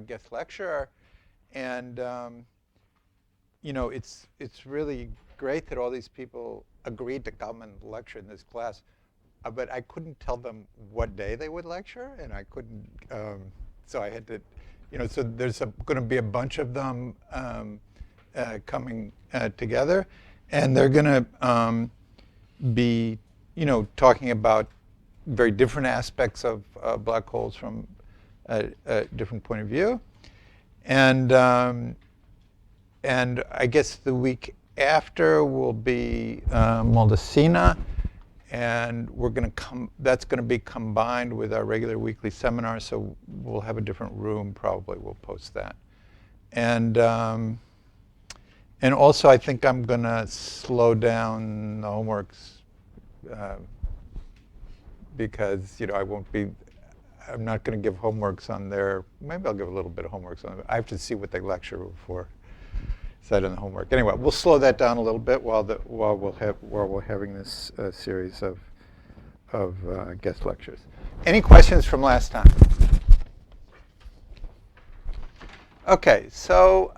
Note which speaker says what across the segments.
Speaker 1: guest lecturer. And it's really great that all these people agreed to come and lecture in this class. But I couldn't tell them what day they would lecture, and I couldn't. So I had to, So there's going to be a bunch of them coming together, and they're going to be, talking about very different aspects of black holes from a different point of view. And I guess the week after will be Moldacina, and that's going to be combined with our regular weekly seminar, so we'll have a different room probably. We'll post that. And also I think I'm going to slow down the homeworks because I'm not going to give homeworks on their, maybe I'll give a little bit of homeworks on it. I have to see what they lecture before decide on the homework. Anyway, we'll slow that down a little bit while we're having this series of guest lectures. Any questions from last time? Okay, so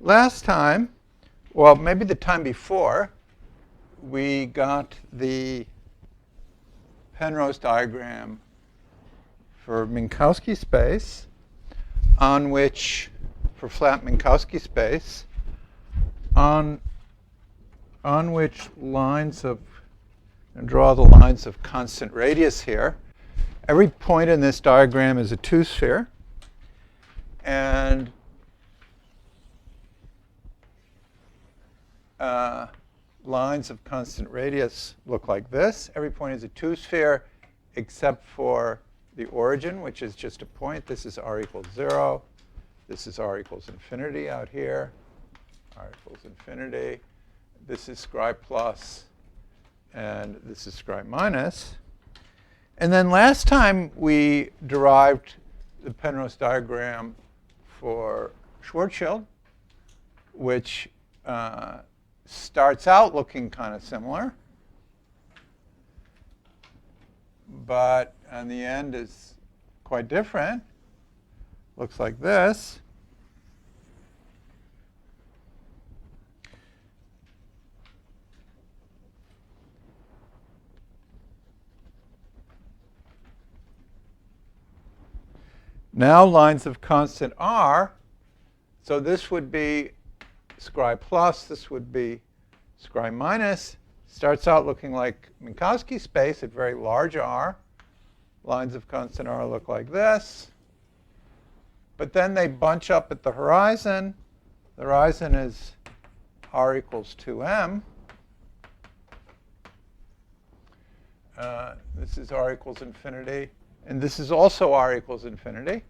Speaker 1: last time, well, maybe the time before, we got the Penrose diagram for Minkowski space, on which, for flat Minkowski space, on which lines of, and draw the lines of constant radius here. Every point in this diagram is a two-sphere, and lines of constant radius look like this. Every point is a two-sphere except for the origin, which is just a point. This is r equals 0. This is r equals infinity out here. R equals infinity. This is scri plus, and this is scri minus. And then last time we derived the Penrose diagram for Schwarzschild, which starts out looking kind of similar, but on the end is quite different. Looks like this. Now lines of constant r. So this would be scri plus. This would be scri minus. Starts out looking like Minkowski space at very large r. Lines of constant r look like this. But then they bunch up at the horizon. The horizon is r equals 2m. This is r equals infinity. And this is also r equals infinity.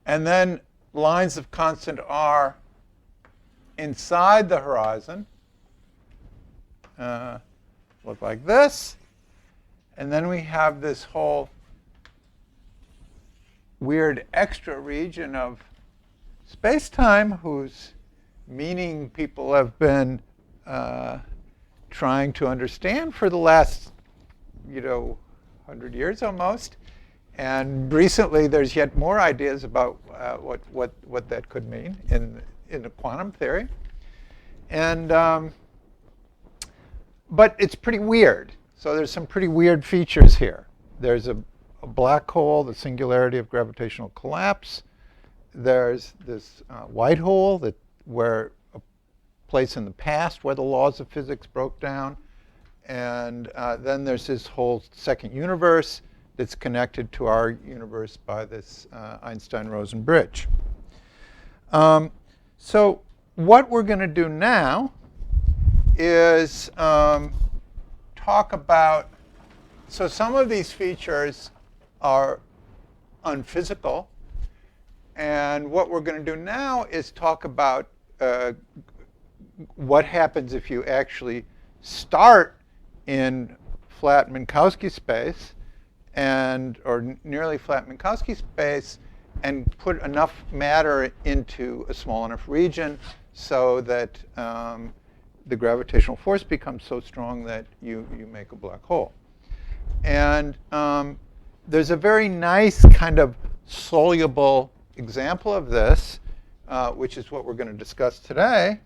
Speaker 1: And then lines of constant r inside the horizon look like this. And then we have this whole weird extra region of space-time whose meaning people have been trying to understand for the last 100 years almost. And recently there's yet more ideas about what that could mean in the quantum theory. And but it's pretty weird. So there's some pretty weird features here. There's a black hole, the singularity of gravitational collapse. There's this white hole where a place in the past where the laws of physics broke down. And then there's this whole second universe that's connected to our universe by this Einstein-Rosen bridge. So what we're going to do now is talk about, so some of these features are unphysical. And what we're going to do now is talk about what happens if you actually start in flat Minkowski space or nearly flat Minkowski space and put enough matter into a small enough region so that the gravitational force becomes so strong that you make a black hole. And there's a very nice kind of soluble example of this, which is what we're going to discuss today.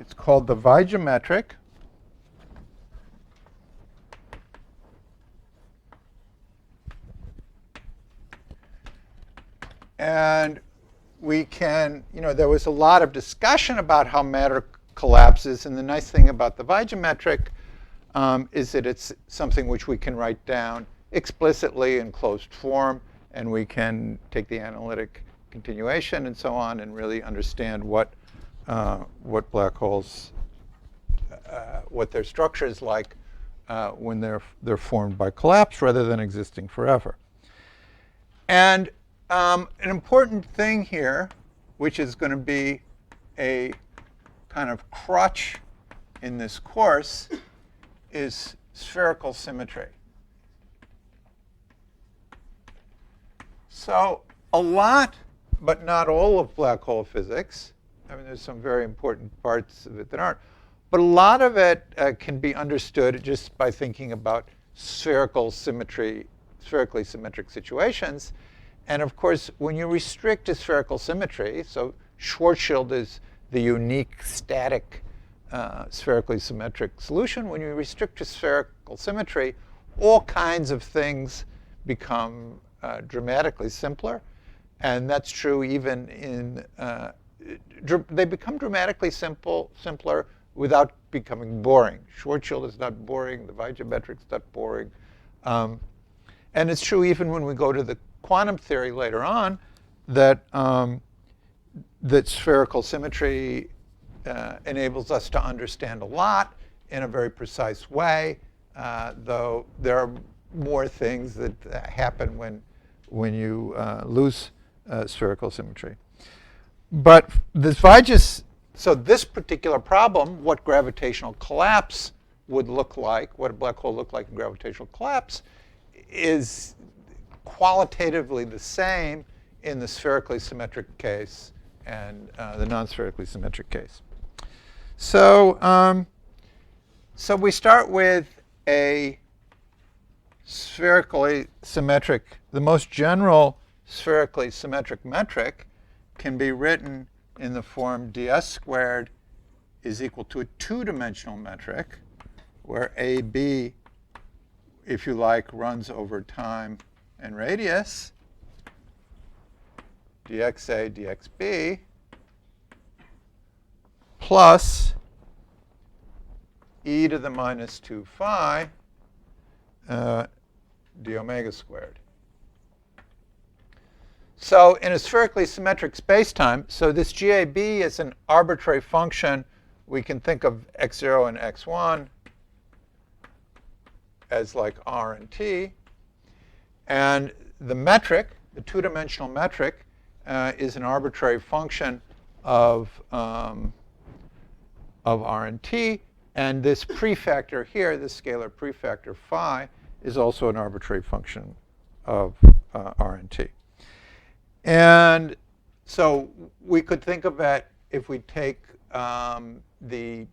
Speaker 1: It's called the Vaidya metric. And we can, there was a lot of discussion about how matter collapses. And the nice thing about the Vaidya metric is that it's something which we can write down explicitly in closed form. And we can take the analytic continuation and so on and really understand what black holes, what their structure is like when they're formed by collapse rather than existing forever. And an important thing here, which is going to be a kind of crutch in this course, is spherical symmetry. So a lot, but not all of black hole physics, I mean, there's some very important parts of it that aren't, but a lot of it can be understood just by thinking about spherically symmetric situations. And of course, when you restrict to spherical symmetry, so Schwarzschild is the unique static spherically symmetric solution. When you restrict to spherical symmetry, all kinds of things become dramatically simpler. And that's true even in, they become dramatically simpler without becoming boring. Schwarzschild is not boring. The Vaidya metric is not boring. And it's true even when we go to the quantum theory later on, that that spherical symmetry enables us to understand a lot in a very precise way, though there are more things that happen when you lose spherical symmetry. But this Vaidya, so this particular problem, what gravitational collapse would look like, what a black hole look like in gravitational collapse, is qualitatively the same in the spherically symmetric case and the non-spherically symmetric case. So, so we start with a spherically symmetric, the most general spherically symmetric metric can be written in the form ds squared is equal to a two-dimensional metric, where AB, if you like, runs over time and radius, dxa dxb, plus e to the minus 2 phi d omega squared. So in a spherically symmetric spacetime, so this GAB is an arbitrary function. We can think of x0 and x1 as like r and t. And the metric, the two-dimensional metric, is an arbitrary function of r and t. And this prefactor here, this scalar prefactor phi, is also an arbitrary function of r and t. And so we could think of it, if we take the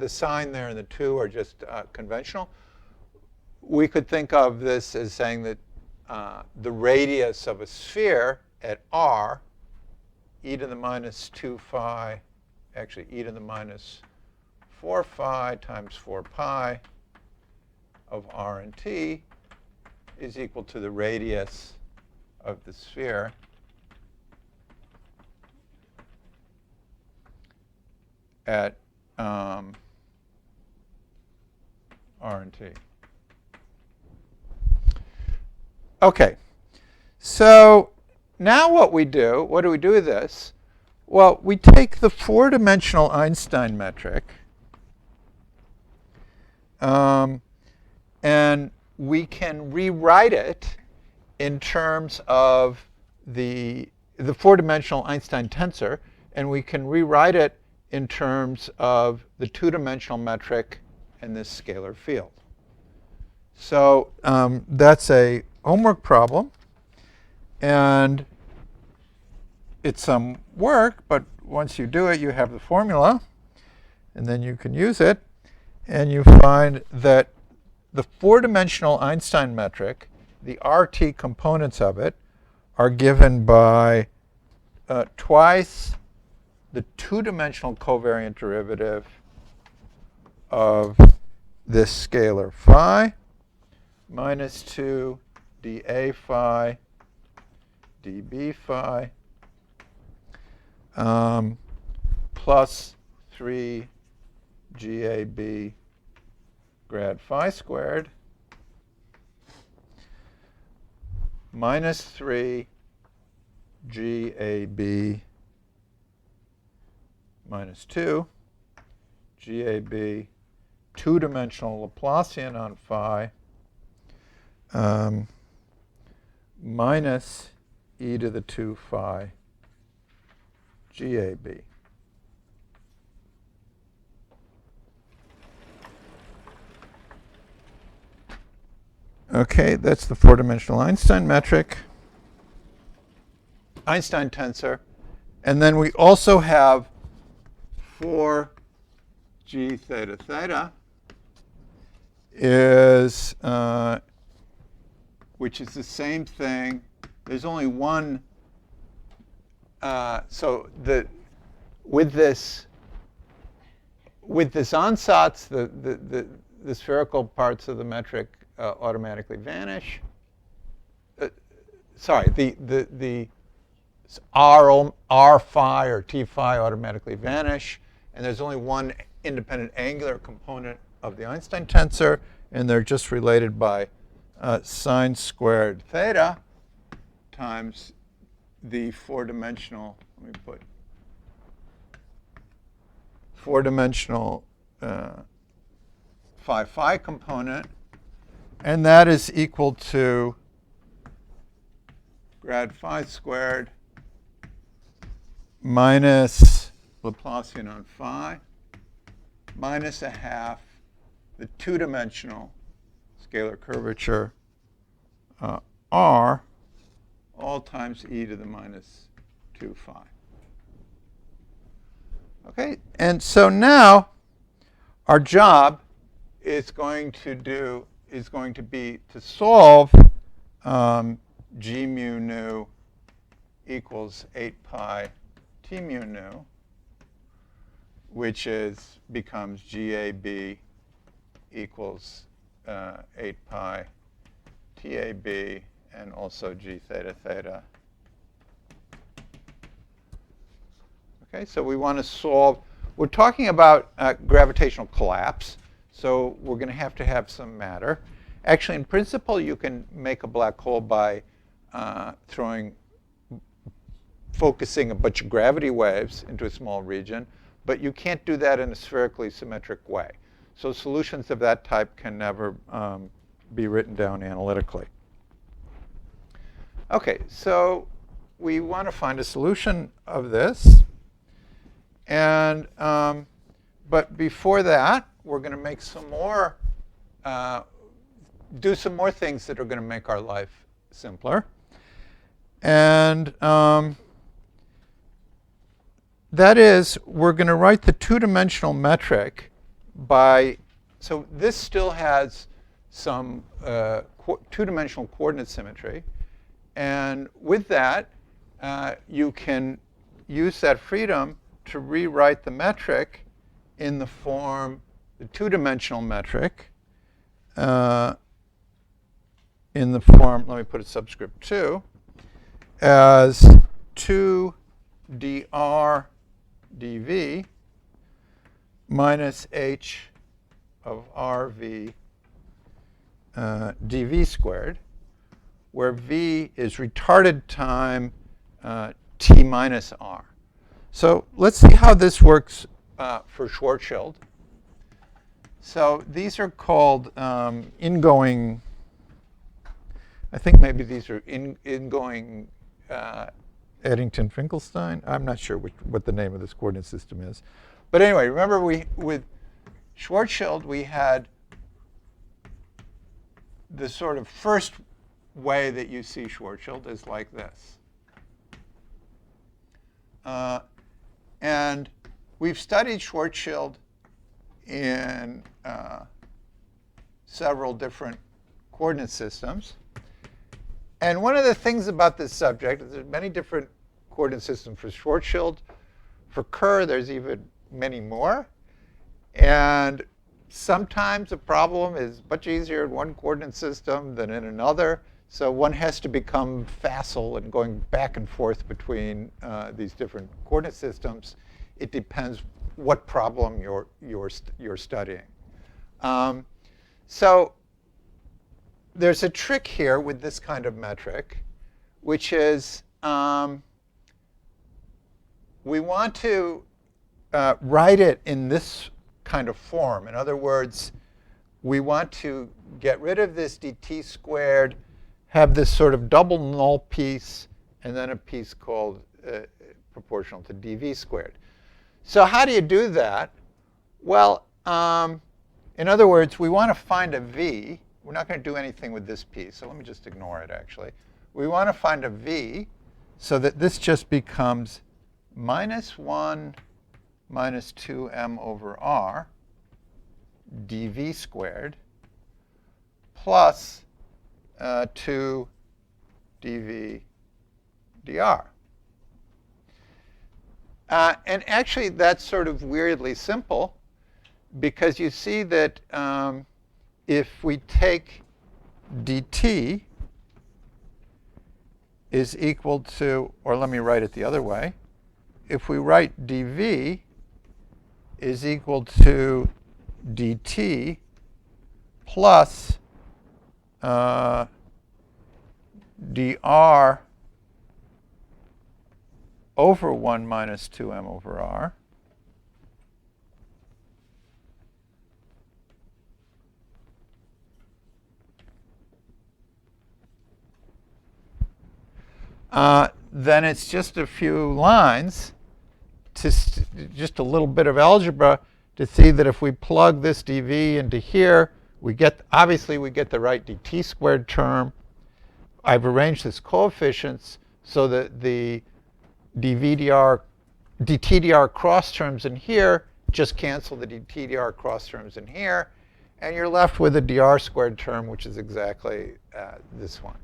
Speaker 1: sign there and the two are just conventional, we could think of this as saying that the radius of a sphere at r, e to the minus 2 phi, actually e to the minus 4 phi times 4 pi of r and t is equal to the radius of the sphere at r and t. Okay, so now what do we do with this? Well, we take the four-dimensional Einstein metric, and we can rewrite it in terms of the four-dimensional Einstein tensor, and we can rewrite it in terms of the two-dimensional metric and this scalar field. So that's a homework problem, and it's some work, but once you do it, you have the formula. And then you can use it, and you find that the four-dimensional Einstein metric, the RT components of it, are given by twice the two-dimensional covariant derivative of this scalar phi minus 2 dA phi dB phi plus 3 GAB grad phi squared minus 3 GAB minus 2 GAB two-dimensional Laplacian on phi minus e to the 2 phi GAB. Okay, that's the four-dimensional Einstein metric, Einstein tensor. And then we also have 4g theta theta is, which is the same thing. There's only one. So with this ansatz, the spherical parts of the metric automatically vanish. Sorry, the R phi or T phi automatically vanish, and there's only one independent angular component of the Einstein tensor, and they're just related by sine squared theta times the four-dimensional, let me put four-dimensional phi component, and that is equal to grad phi squared minus Laplacian on phi minus a half the two-dimensional scalar curvature R, all times e to the minus 2 phi. Okay, and so now our job is going to be to solve g mu nu equals 8 pi t mu nu, which becomes GAB equals 8 pi TAB, and also g theta theta. Okay, so we want to solve. We're talking about gravitational collapse, so we're going to have some matter. Actually, in principle, you can make a black hole by focusing a bunch of gravity waves into a small region, but you can't do that in a spherically symmetric way. So solutions of that type can never be written down analytically. Okay, so we want to find a solution of this. And but before that, we're going to make some more, do some more things that are going to make our life simpler. And that is, we're going to write the two-dimensional metric by, so this still has some two-dimensional coordinate symmetry. And with that, you can use that freedom to rewrite the metric in the form, the two-dimensional metric, in the form, let me put a subscript 2, as 2 dr dv minus h of rv dv squared, where v is retarded time t minus r. So let's see how this works for Schwarzschild. So these are called ingoing, I think maybe these are ingoing Eddington-Finkelstein. I'm not sure what the name of this coordinate system is. But anyway, remember with Schwarzschild, we had the sort of first way that you see Schwarzschild is like this. And we've studied Schwarzschild in several different coordinate systems. And one of the things about this subject is there's many different coordinate systems for Schwarzschild. For Kerr, there's even many more. And sometimes a problem is much easier in one coordinate system than in another. So one has to become facile in going back and forth between these different coordinate systems. It depends what problem you're studying. So there's a trick here with this kind of metric, which is we want to write it in this kind of form. In other words, we want to get rid of this dt squared, have this sort of double null piece, and then a piece called proportional to dv squared. So how do you do that? Well, in other words, we want to find a v. We're not going to do anything with this piece, so let me just ignore it, actually. We want to find a v so that this just becomes minus 1 minus 2m over r dv squared plus 2 dv dr. And actually, that's sort of weirdly simple, because you see that if we take dt is equal to, or let me write it the other way. If we write dv is equal to dt plus dr over 1 minus 2m over r, then it's just a few lines, just a little bit of algebra to see that if we plug this dv into here, obviously we get the right dt squared term. I've arranged this coefficients so that the dt dr cross terms in here just cancel the dt dr cross terms in here, and you're left with a dr squared term, which is exactly this one.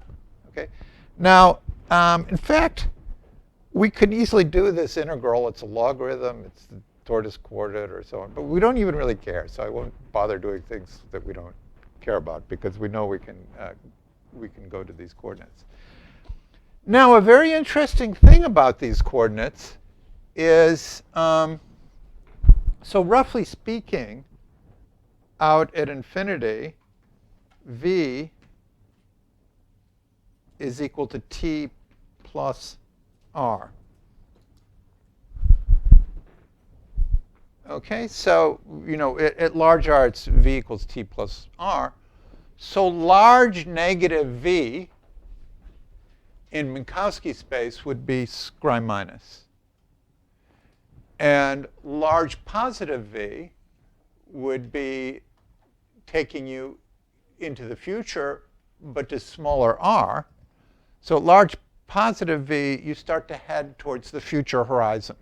Speaker 1: Okay. Now, in fact, we could easily do this integral. It's a logarithm. It's the tortoise coordinate or so on. But we don't even really care. So I won't bother doing things that we don't care about, because we know we can go to these coordinates. Now, a very interesting thing about these coordinates is, so roughly speaking, out at infinity, v is equal to t plus r. Okay, so at large r, it's v equals t plus r. So large negative v in Minkowski space would be scri minus. And large positive v would be taking you into the future, but to smaller r. So at large positive v, you start to head towards the future horizon.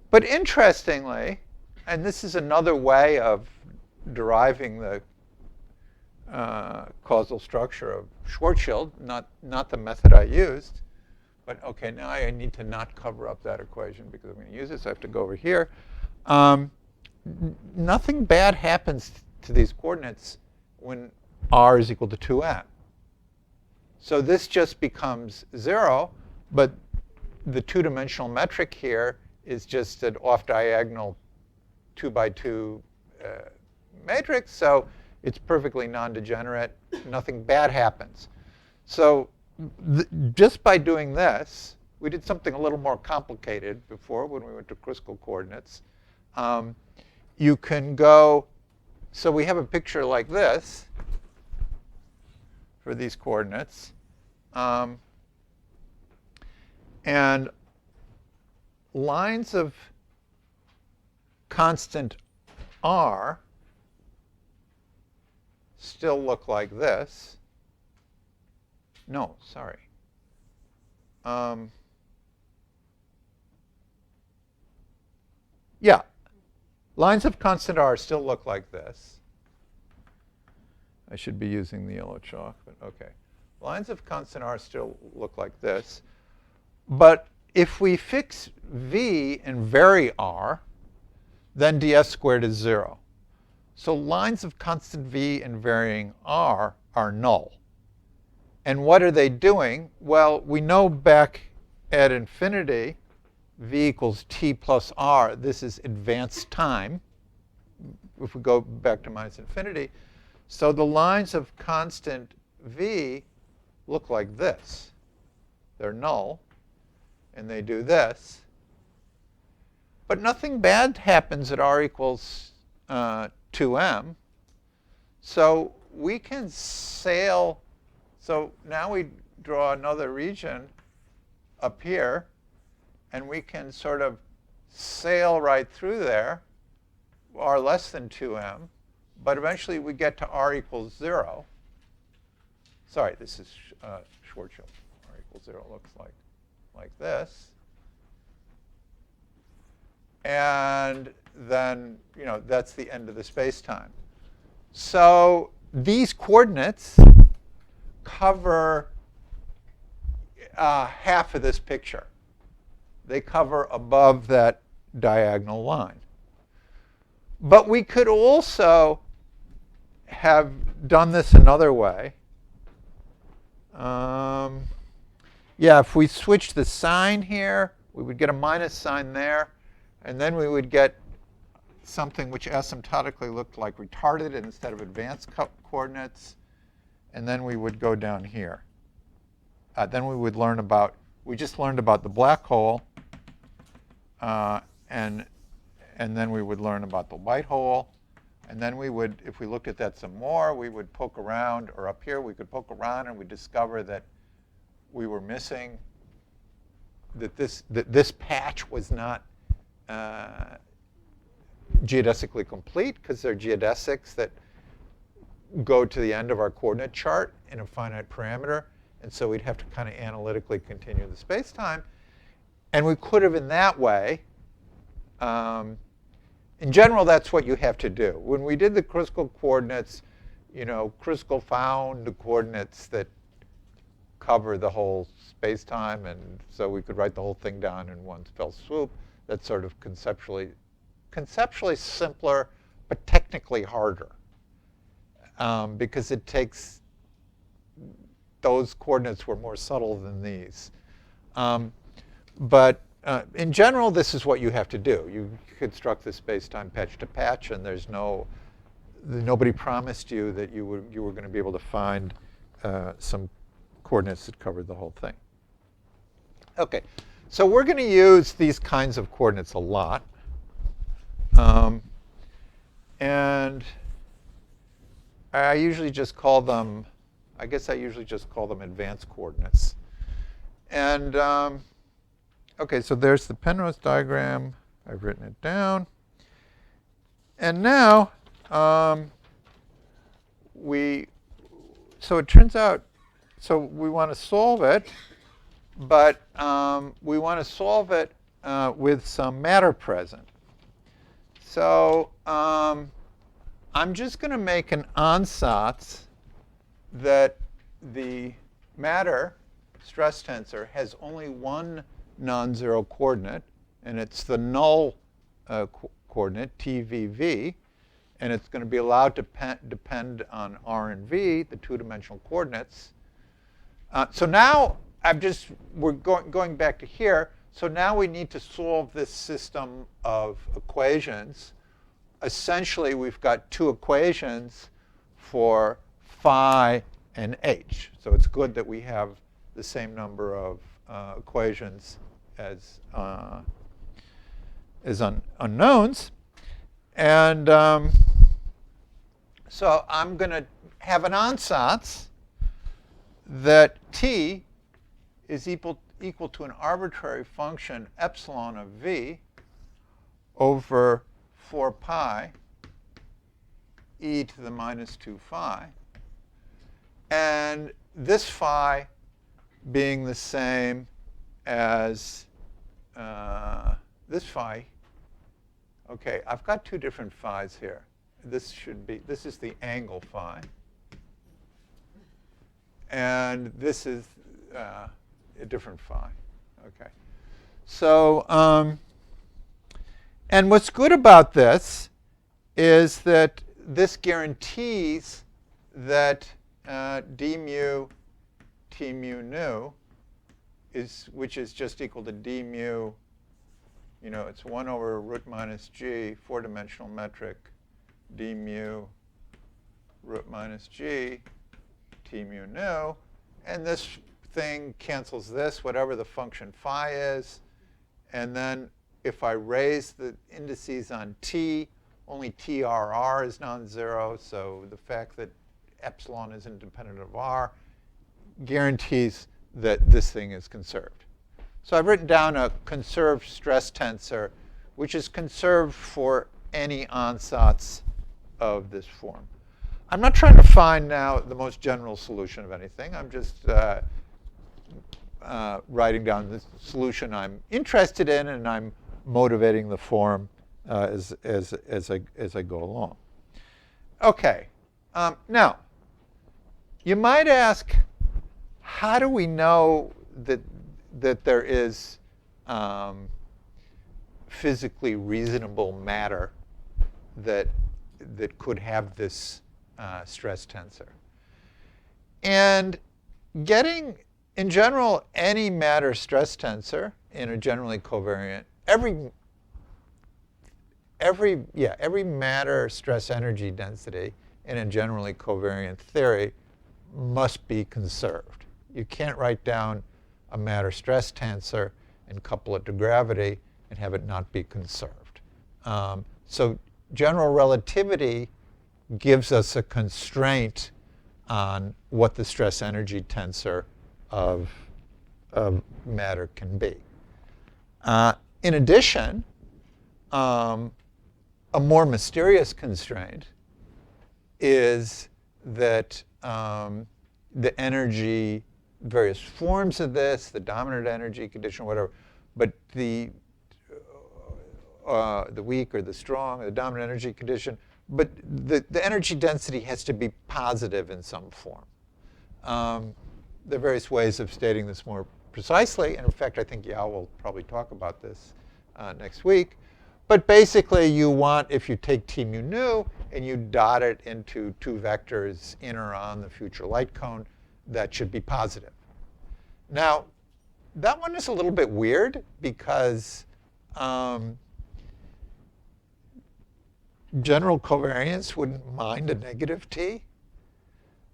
Speaker 1: But interestingly, and this is another way of deriving the causal structure of Schwarzschild, not the method I used. But OK, now I need to not cover up that equation because I'm going to use it, so I have to go over here. Nothing bad happens to these coordinates when r is equal to 2m. So this just becomes 0, but the two-dimensional metric here is just an off-diagonal 2 by 2 matrix, so it's perfectly non-degenerate. Nothing bad happens. So just by doing this, we did something a little more complicated before when we went to critical coordinates. You can go, so we have a picture like this for these coordinates. And lines of constant r still look like this. No, sorry. Yeah, lines of constant r still look like this. I should be using the yellow chalk, but OK. Lines of constant r still look like this. But if we fix v and vary r, then ds squared is 0. So lines of constant v and varying r are null. And what are they doing? Well, we know back at infinity, v equals t plus r. This is advanced time, if we go back to minus infinity. So the lines of constant v look like this. They're null, and they do this. But nothing bad happens at r equals 2m. So we can sail. So now we draw another region up here, and we can sort of sail right through there, r less than 2m. But eventually we get to r equals 0. Sorry, this is Schwarzschild. R equals 0 looks like this. And then, that's the end of the space-time. So these coordinates cover half of this picture. They cover above that diagonal line. But we could also have done this another way. If we switch the sign here, we would get a minus sign there. And then we would get something which asymptotically looked like retarded instead of advanced coordinates. And then we would go down here. Then we would learn about, we just learned about the black hole. And then we would learn about the white hole. And then we would, if we looked at that some more, we would poke around, or up here we could poke around and we'd discover that we were missing, that this patch was not geodesically complete, because they're geodesics that go to the end of our coordinate chart in a finite parameter. And so we'd have to kind of analytically continue the space-time. And we could have in that way. In general, that's what you have to do. When we did the Kruskal coordinates, Kruskal found the coordinates that cover the whole space-time, and so we could write the whole thing down in one fell swoop. That's sort of conceptually simpler, but technically harder, because it takes, those coordinates were more subtle than these. But in general, this is what you have to do. You construct the space-time patch to patch, and there's nobody promised you that you were going to be able to find some coordinates that covered the whole thing. OK, so we're going to use these kinds of coordinates a lot. And I usually just call them, I usually just call them advanced coordinates. And OK, so there's the Penrose diagram. I've written it down. And now so it turns out, so we want to solve it, but we want to solve it with some matter present. So I'm just going to make an ansatz that the matter stress tensor has only one non-zero coordinate, and it's the null coordinate, TVV, and it's going to be allowed to depend on R and V, the two-dimensional coordinates. So now we're going back to here. So now we need to solve this system of equations. Essentially, we've got two equations for phi and h. So it's good that we have the same number of equations as unknowns. And so I'm going to have an ansatz that t is equal to an arbitrary function epsilon of v over 4 pi e to the minus 2 phi. And this phi being the same as this phi. Okay, I've got two different phis here. This is the angle phi. And this is a different phi. Okay. So, and what's good about this is that this guarantees that d mu t mu nu which is just equal to d mu, it's 1 over root minus g, 4-dimensional metric, d mu root minus g, t mu nu. And this thing cancels this, whatever the function phi is. And then if I raise the indices on t, only TRR is non-zero. So the fact that epsilon is independent of r guarantees that this thing is conserved. So I've written down a conserved stress tensor, which is conserved for any ansatz of this form. I'm not trying to find now the most general solution of anything. I'm just writing down the solution I'm interested in, and I'm motivating the form as I go along. Okay. Now, you might ask, how do we know that there is physically reasonable matter that could have this stress tensor? And getting, in general, any matter stress tensor in a generally covariant, every matter stress energy density in a generally covariant theory must be conserved. You can't write down a matter stress tensor and couple it to gravity and have it not be conserved. So general relativity gives us a constraint on what the stress energy tensor of matter can be. In addition, a more mysterious constraint is that the energy, various forms of this, the dominant energy condition, whatever, but the weak or the strong, or the dominant energy condition, but the energy density has to be positive in some form. There are various ways of stating this more precisely, and in fact, I think Yao will probably talk about this next week. But basically, you want, if you take t mu nu and you dot it into two vectors in or on the future light cone, that should be positive. Now, that one is a little bit weird because general covariance wouldn't mind a negative t.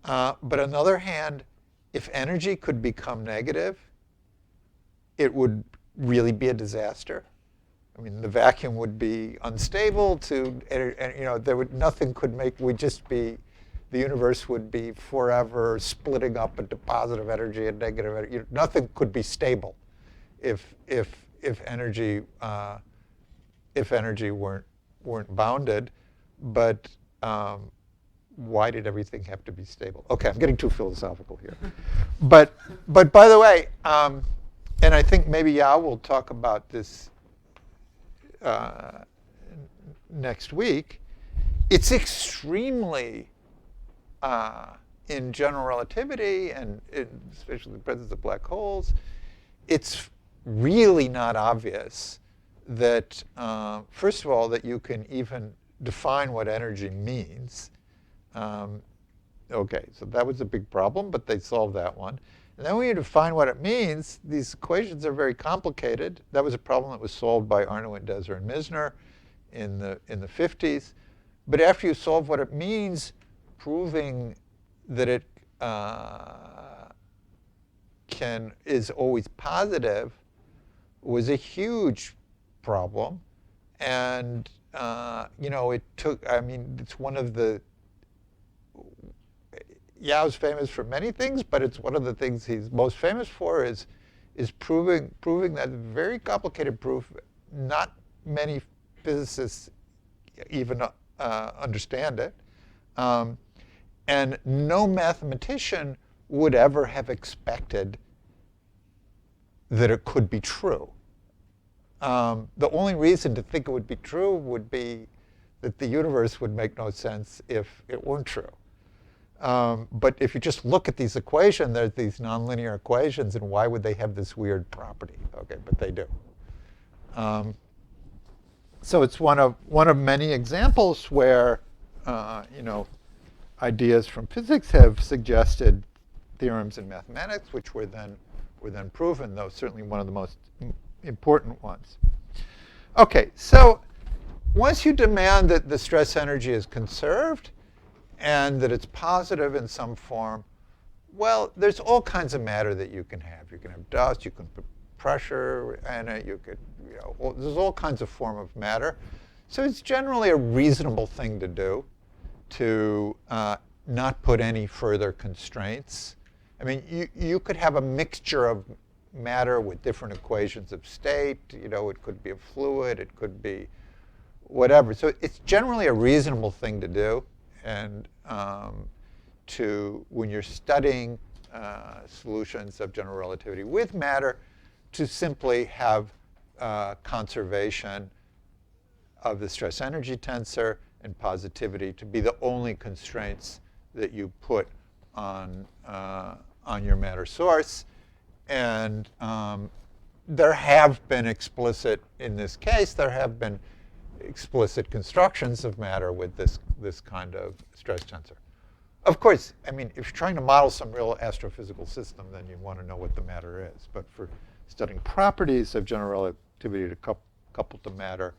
Speaker 1: But on the other hand, if energy could become negative, it would really be a disaster. I mean, the vacuum would be unstable nothing could make, the universe would be forever splitting up into positive energy and negative energy. Nothing could be stable if energy weren't bounded. But why did everything have to be stable? Okay, I'm getting too philosophical here. But by the way, and I think maybe Yao will talk about this next week, it's extremely, in general relativity, and especially the presence of black holes, it's really not obvious that, first of all, that you can even define what energy means. Okay, so that was a big problem, but they solved that one. And then when you define what it means, these equations are very complicated. That was a problem that was solved by Arnaud, Deser, and Misner in the 50s. But after you solve what it means, proving that it is always positive was a huge problem. And it took, it's one of the, Yao's famous for many things, but it's one of the things he's most famous for is proving that very complicated proof. Not many physicists even understand it. And no mathematician would ever have expected that it could be true. the only reason to think it would be true would be that the universe would make no sense if it weren't true. But if you just look at these equations, there's these nonlinear equations, and why would they have this weird property? Okay, but they do. So it's one of many examples where ideas from physics have suggested theorems in mathematics, which were then proven, though certainly one of the most important ones. Okay, so once you demand that the stress energy is conserved and that it's positive in some form, well, there's all kinds of matter that you can have. You can have dust, you can put pressure in it, you could, there's all kinds of form of matter. So it's generally a reasonable thing to do to not put any further constraints. I mean, you could have a mixture of matter with different equations of state. It could be a fluid, it could be whatever. So it's generally a reasonable thing to do, and when you're studying solutions of general relativity with matter, to simply have conservation of the stress energy tensor and positivity to be the only constraints that you put on your matter source. And there have been explicit, in this case, there have been explicit constructions of matter with this kind of stress tensor. Of course, I mean, if you're trying to model some real astrophysical system, then you want to know what the matter is. But for studying properties of general relativity to coupled to matter,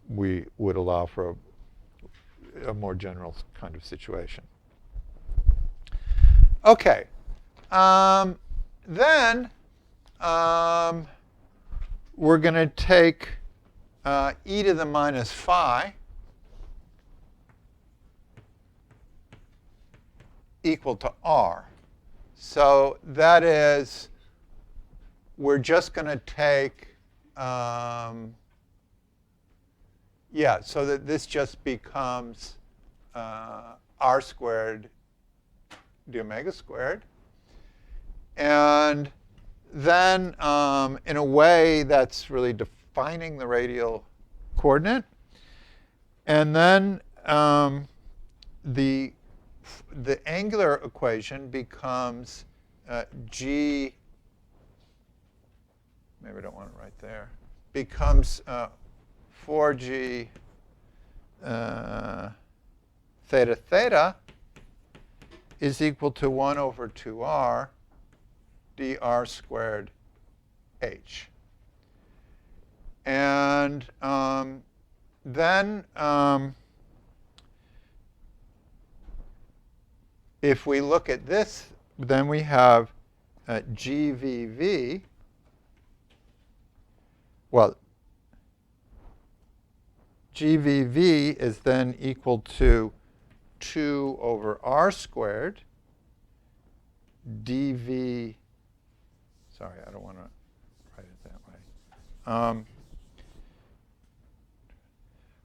Speaker 1: we would allow for a more general kind of situation. Okay. Then we're going to take e to the minus phi equal to r. So that is, we're just going to take, so that this just becomes r squared d omega squared. And then, in a way, that's really defining the radial coordinate. And then the angular equation becomes g, maybe I don't want it right there, becomes 4g theta theta is equal to 1 over 2r dr squared h. And then if we look at this, then we have GVV. Well, GVV is then equal to 2 over r squared dv. Sorry, I don't want to write it that way.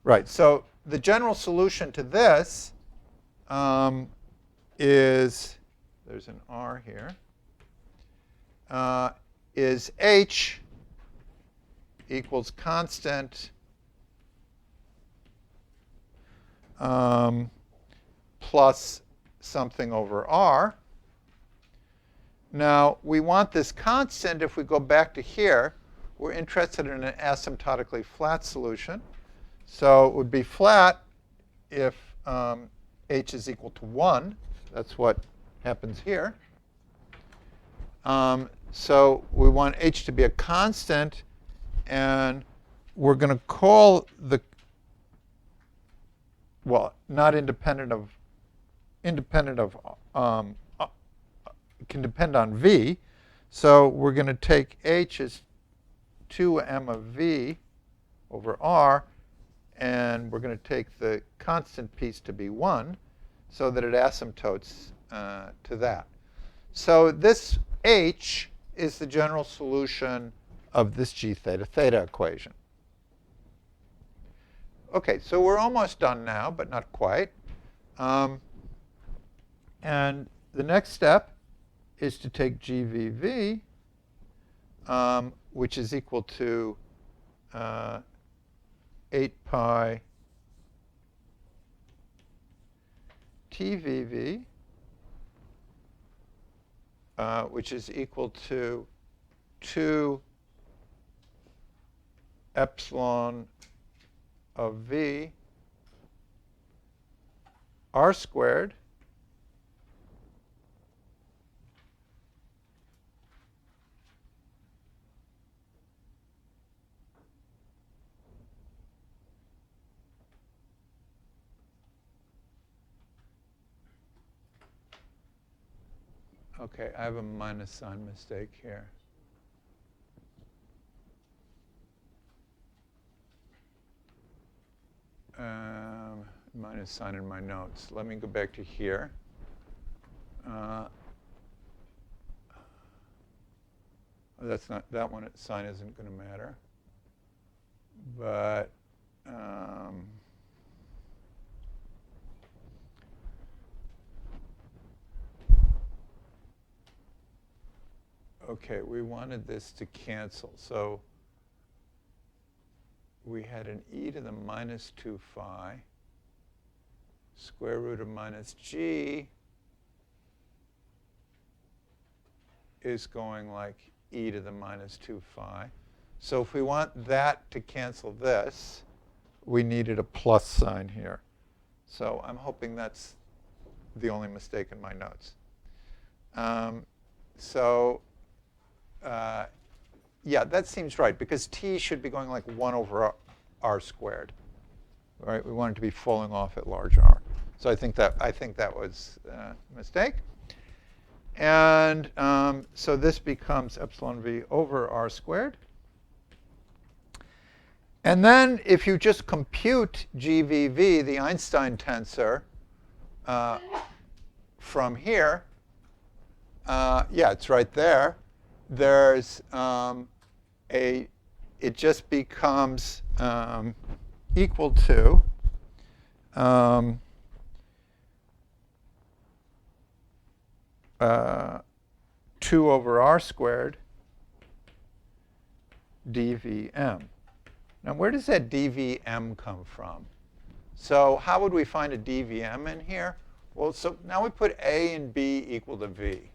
Speaker 1: Right, so the general solution to this is, there's an r here, is h equals constant plus something over r. Now, we want this constant. If we go back to here, we're interested in an asymptotically flat solution. So it would be flat if h is equal to 1. That's what happens here. So we want h to be a constant, and we're going to call the, well, not independent of, can depend on v. So we're going to take h as 2m of v over r, and we're going to take the constant piece to be 1, so that it asymptotes to that. So this h is the general solution of this g theta theta equation. Okay, so we're almost done now, but not quite. And the next step is to take GVV, which is equal to 8 pi TVV, which is equal to 2 epsilon of V r squared Okay, I have a minus sign mistake here. Minus sign in my notes. Let me go back to here. That's not, that one sign isn't going to matter. But okay, we wanted this to cancel. So we had an e to the minus 2 phi square root of minus g is going like e to the minus 2 phi. So if we want that to cancel this, we needed a plus sign here. So I'm hoping that's the only mistake in my notes. Yeah, that seems right, because t should be going like 1 over r squared. Right? We want it to be falling off at large r. So I think that was a mistake. And so this becomes epsilon v over r squared. And then if you just compute GVV, the Einstein tensor, from here, yeah, it's right there. There's it just becomes equal to 2 over r squared dVm. Now, where does that dVm come from? So how would we find a dVm in here? Well, so now we put a and b equal to v.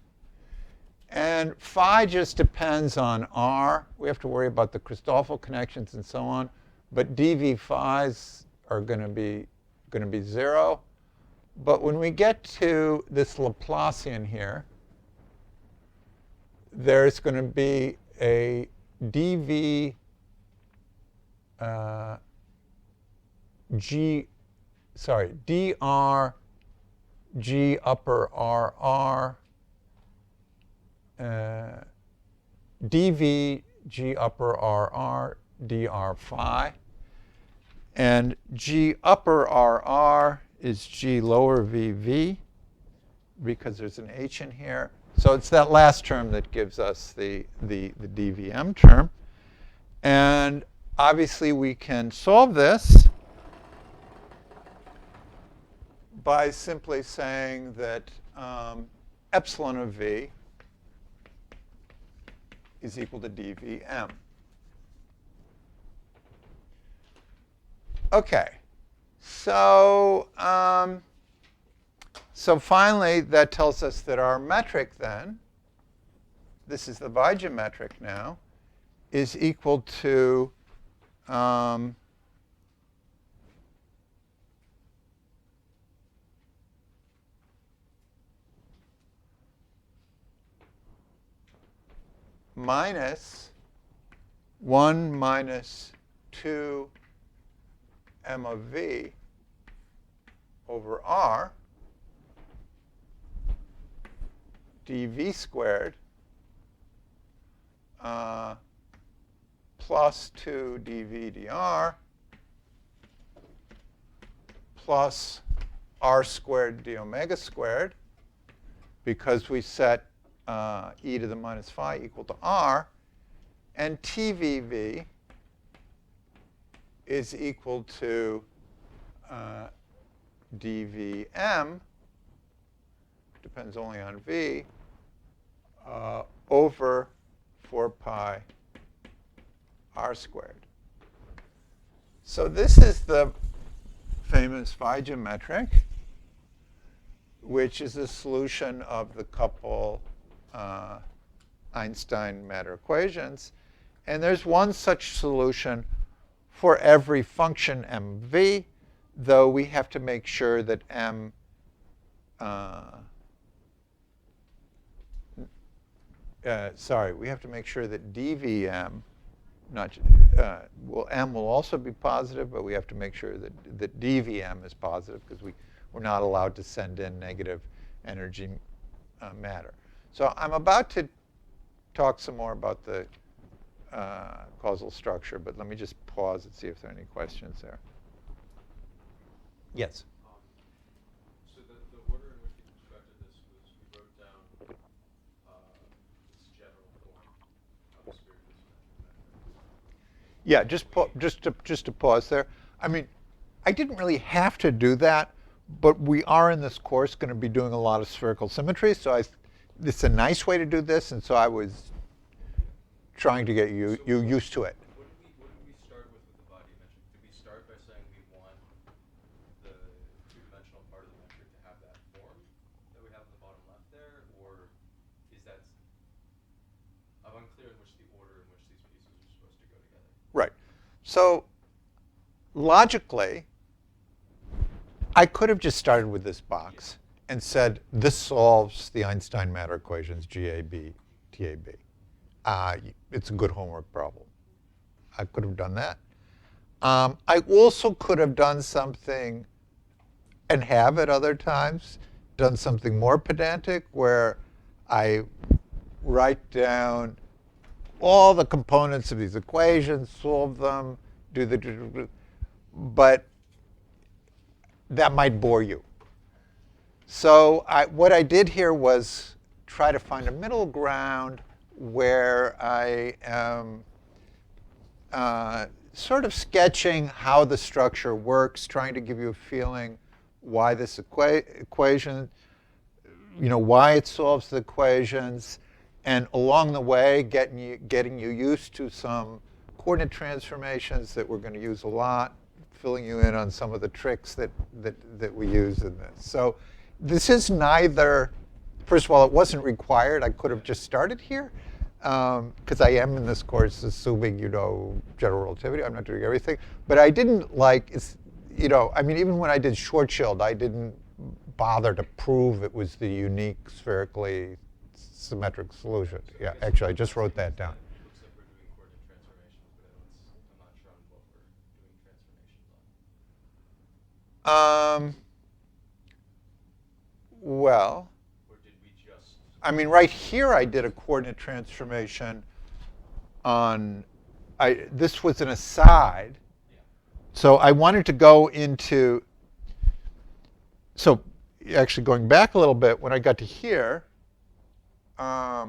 Speaker 1: And phi just depends on r. We have to worry about the Christoffel connections and so on. But dv phi's are going to be 0. But when we get to this Laplacian here, there's going to be a dv dr g upper rr dv g upper rr dr phi. And g upper rr is g lower vv, because there's an h in here. So it's that last term that gives us the dVm term. And obviously we can solve this by simply saying that epsilon of v is equal to dVm. Okay, so finally that tells us that our metric then, this is the Vaidya metric now, is equal to minus 1 minus 2 m of v over r dv squared plus 2 dv dr plus r squared d omega squared, because we set e to the minus phi equal to r, and tvv is equal to dVm, depends only on v, over 4 pi r squared. So this is the famous Vaidya metric, which is a solution of the couple Einstein matter equations. And there's one such solution for every function mv, though we have to make sure that m we have to make sure that dvm, m will also be positive, but we have to make sure that dvm is positive because we're not allowed to send in negative energy matter. So I'm about to talk some more about the causal structure, but let me just pause and see if there are any questions there. Yes?
Speaker 2: So the order in which we constructed this was we wrote down this general form of the spherical symmetric metric.
Speaker 1: Yeah, just to pause there. I mean, I didn't really have to do that, but we are in this course going to be doing a lot of spherical symmetry, so it's a nice way to do this, and so I was trying to get you used to it.
Speaker 2: What did we start with the Vaidya metric? Did we start by saying we want the two-dimensional part of the metric to have that form that we have in the bottom left there, or is that? I'm unclear in which the order in which these pieces are supposed to go together.
Speaker 1: Right. So logically, I could have just started with this box and said, this solves the Einstein matter equations, GAB, TAB. It's a good homework problem. I could have done that. I also could have done something, and have at other times, done something more pedantic where I write down all the components of these equations, solve them, but that might bore you. So what I did here was try to find a middle ground where I am sort of sketching how the structure works, trying to give you a feeling why this equation, why it solves the equations, and along the way, getting you used to some coordinate transformations that we're going to use a lot, filling you in on some of the tricks that we use in this. So this is neither, first of all, it wasn't required. I could have just started here, because I am in this course assuming you know general relativity. I'm not doing everything. But I didn't even when I did Schwarzschild, I didn't bother to prove it was the unique spherically symmetric solution. Yeah, actually, I just wrote that down.
Speaker 2: It looks like we're doing coordinate transformations, but I'm not sure on what we're doing transformations on.
Speaker 1: Well,
Speaker 2: or did we just?
Speaker 1: I mean, right here I did a coordinate transformation on, this was an aside.
Speaker 2: Yeah.
Speaker 1: So I wanted to go into, so actually going back a little bit, when I got to here, I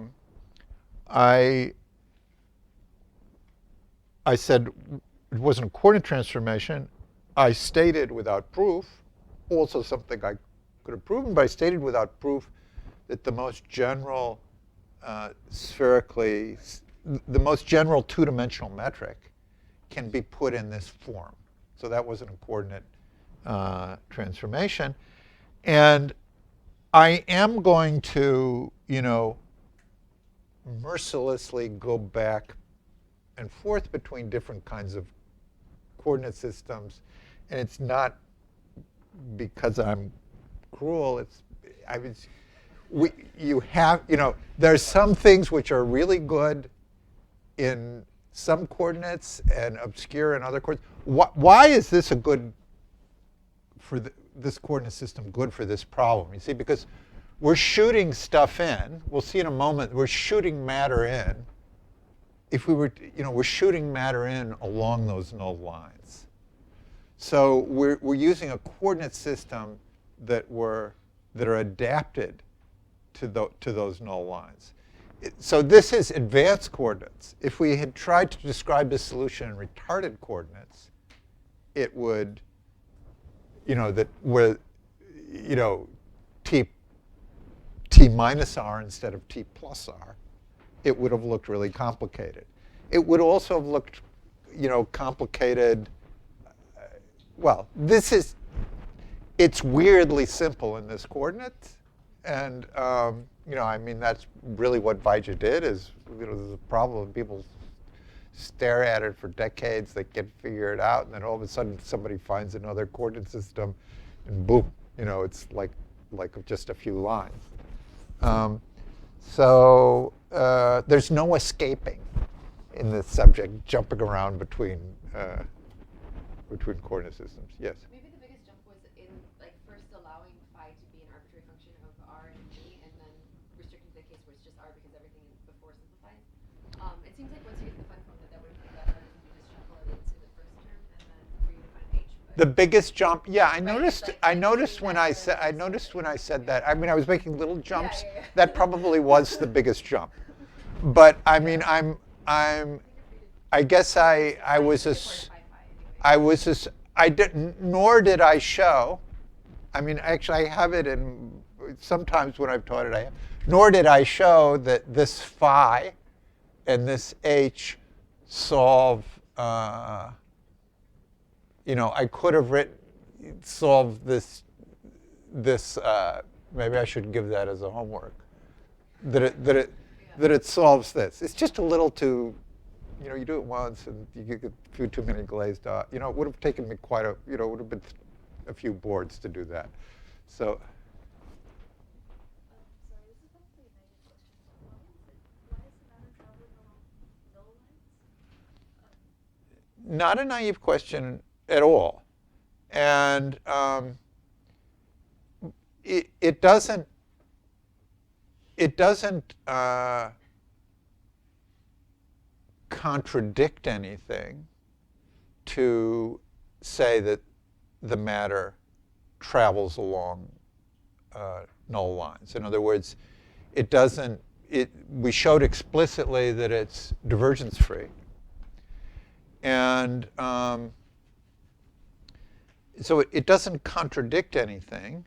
Speaker 1: said it wasn't a coordinate transformation. I stated without proof, also something I could have proven, but I stated without proof that the most general the most general two-dimensional metric can be put in this form. So that wasn't a coordinate transformation. And I am going to, mercilessly go back and forth between different kinds of coordinate systems. And it's not because I'm cruel. There's some things which are really good in some coordinates and obscure in other coordinates. Why is this this coordinate system good for this problem? You see, because we're shooting stuff in. We'll see in a moment. We're shooting matter in. If we were, we're shooting matter in along those null lines. So we're using a coordinate system that are adapted to those null lines. So this is advanced coordinates. If we had tried to describe this solution in retarded coordinates, it would, t minus r instead of t plus r, it would have looked really complicated. It would also have looked, complicated well, it's weirdly simple in this coordinate. And, I mean, that's really what Vaidya did is, there's a problem. People stare at it for decades. They can't figure it out. And then all of a sudden, somebody finds another coordinate system. And boom, it's like just a few lines. So there's no escaping in this subject, jumping around between coordinate systems. Yes?
Speaker 3: Maybe the biggest jump was in first allowing phi to be an arbitrary function of r and g, and then restricting to the case where it's just r because everything before simplifies. It seems like once you get to the fun form, that wouldn't be that hard if you just shuffle it into the first term and then redefine h.
Speaker 1: The biggest jump, yeah, I noticed when I said that. I mean, I was making little jumps.
Speaker 3: Yeah.
Speaker 1: That probably was the biggest jump. But I mean, I guess nor did I show. I mean, actually, I have it in sometimes when I've taught it. Nor did I show that this phi and this h solve. I could have solved this. Maybe I should give that as a homework. That it solves this. It's just a little too. You do it once and you get a few too many glazed dots. It would have taken me quite a. It would have been a few boards to do that. So.
Speaker 4: Sorry, this is probably a naive question. Why is the matter traveling along null lines?
Speaker 1: Not a naive question at all, and it doesn't contradict anything to say that the matter travels along null lines. In other words, it doesn't. We showed explicitly that it's divergence free. And so it doesn't contradict anything,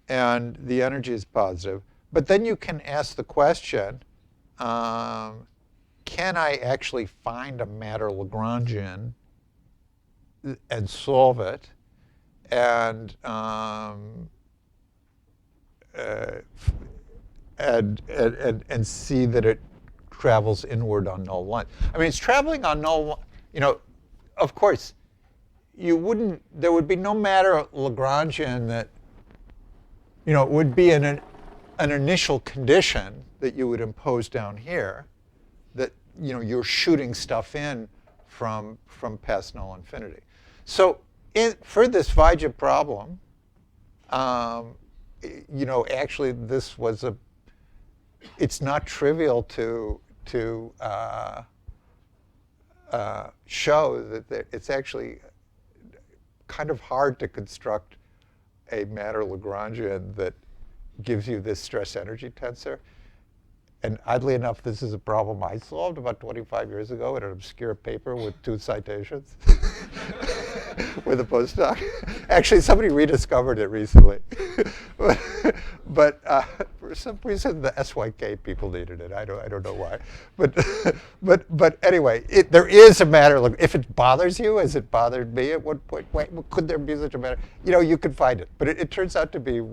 Speaker 1: and the energy is positive. But then you can ask the question, can I actually find a matter Lagrangian and solve it and see that it travels inward on null lines? I mean, it's traveling on null. Of course, there would be no matter Lagrangian that, it would be an initial condition that you would impose down here that, you're shooting stuff in from past null infinity. So for this Vaidya problem, actually it's not trivial to show that it's actually kind of hard to construct a matter Lagrangian that gives you this stress energy tensor. And oddly enough, this is a problem I solved about 25 years ago in an obscure paper with 2 citations with a postdoc. Actually, somebody rediscovered it recently. But for some reason, the SYK people needed it. I don't know why. But anyway, there is a matter. If it bothers you, as it bothered me at one point, could there be such a matter? You could find it. But it turns out to be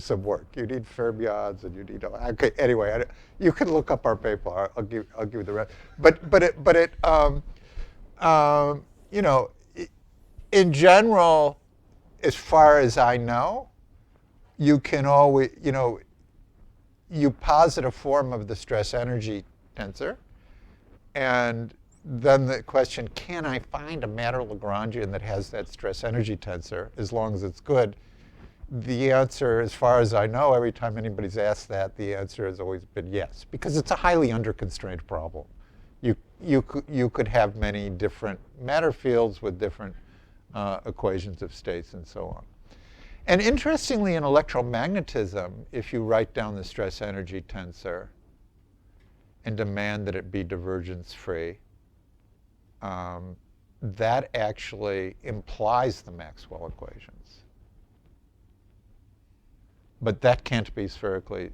Speaker 1: some work. You need fermions, and you need. Okay. Anyway, you can look up our paper. I'll give you the rest. In general, as far as I know, you can always, you posit a form of the stress energy tensor, and then the question, can I find a matter Lagrangian that has that stress energy tensor, as long as it's good? The answer, as far as I know, every time anybody's asked that, the answer has always been yes, because it's a highly under-constrained problem. You could have many different matter fields with different equations of states and so on. And interestingly, in electromagnetism, if you write down the stress energy tensor and demand that it be divergence-free, that actually implies the Maxwell equations. But that can't be spherically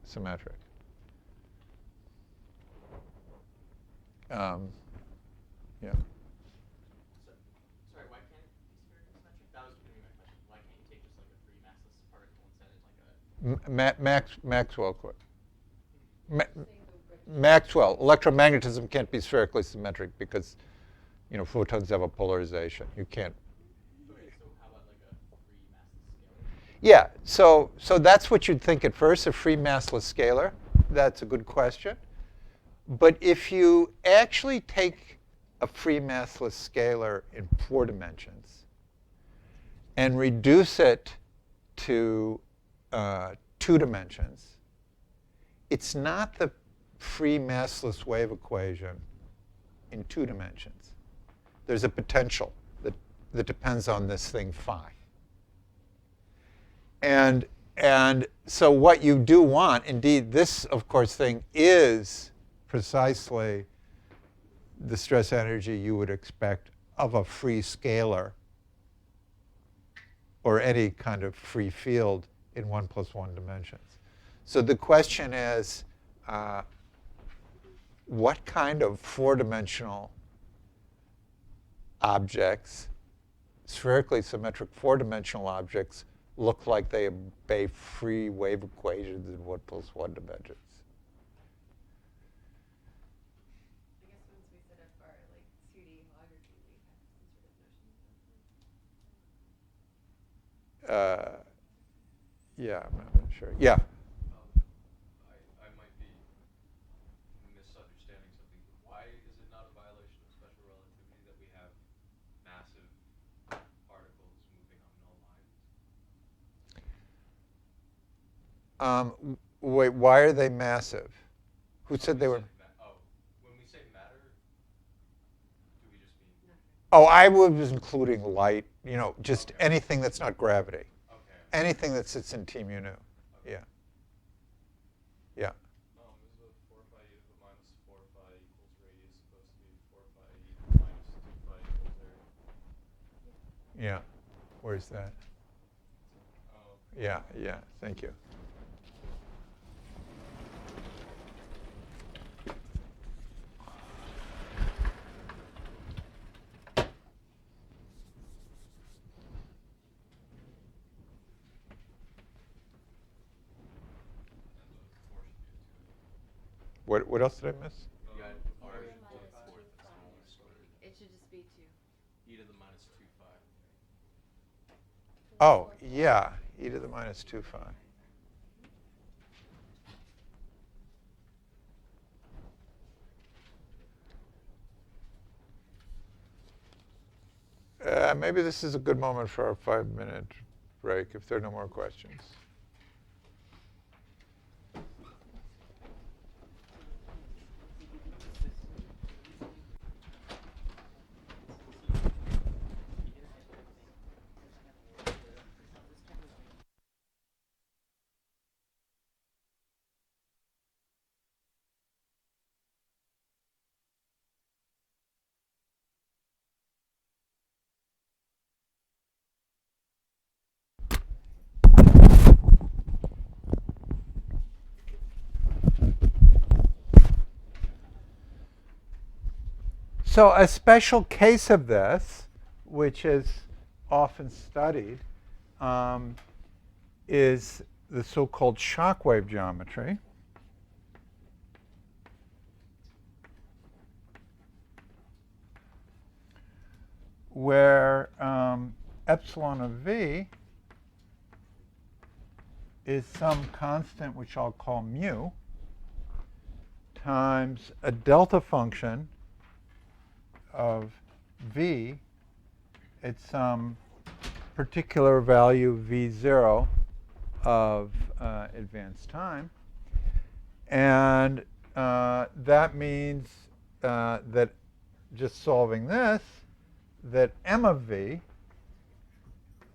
Speaker 1: symmetric. Yeah.
Speaker 5: Sorry, why can't it be spherically
Speaker 1: Maxwell. Maxwell. Electromagnetism can't be spherically symmetric because, photons have a polarization. You can't.
Speaker 5: Okay, so how about like a free massless scalar?
Speaker 1: Yeah. So that's what you'd think at first, a free massless scalar. That's a good question. But if you actually take a free massless scalar in 4 dimensions and reduce it to 2 dimensions, it's not the free massless wave equation in 2 dimensions. There's a potential that depends on this thing phi. And so what you do want, indeed, this, of course, thing is precisely the stress energy you would expect of a free scalar or any kind of free field in 1 + 1 dimensions. So the question is, what kind of 4-dimensional objects, spherically symmetric 4-dimensional objects, look like they obey free wave equations in 1 + 1 dimensions?
Speaker 3: I guess once we set up our 2D holography, we have some sort of notion.
Speaker 1: Yeah, I'm not sure. Yeah.
Speaker 2: I might be misunderstanding something. Why is it not a violation of special relativity that we have massive particles moving on null lines?
Speaker 1: Wait, why are they massive? Who said they were?
Speaker 2: When we say matter, do we just mean?
Speaker 1: Oh, I was including light, just
Speaker 2: Okay.
Speaker 1: anything that's not gravity.
Speaker 2: Okay.
Speaker 1: Anything that sits in T mu nu. Yeah. Yeah.
Speaker 5: Is the 4 pi e to the minus 4 pi equals radius supposed to be 4 pi e to the minus 2 pi equals area?
Speaker 1: Yeah. Where's that?
Speaker 5: Oh.
Speaker 1: Yeah. Thank you. What else did I miss?
Speaker 2: You got
Speaker 4: E
Speaker 2: r
Speaker 4: to the
Speaker 2: to the
Speaker 4: minus
Speaker 2: 4th
Speaker 4: 2 pi
Speaker 2: squared.
Speaker 3: It should just be 2.
Speaker 2: E to the minus 2 phi.
Speaker 1: Oh, yeah, e to the minus 2 phi. Maybe this is a good moment for our 5-minute break if there are no more questions. So a special case of this, which is often studied, is the so-called shock wave geometry. Where epsilon of v is some constant which I'll call mu times a delta function of v at some particular value v0 of advanced time. And that means that just solving this, that m of v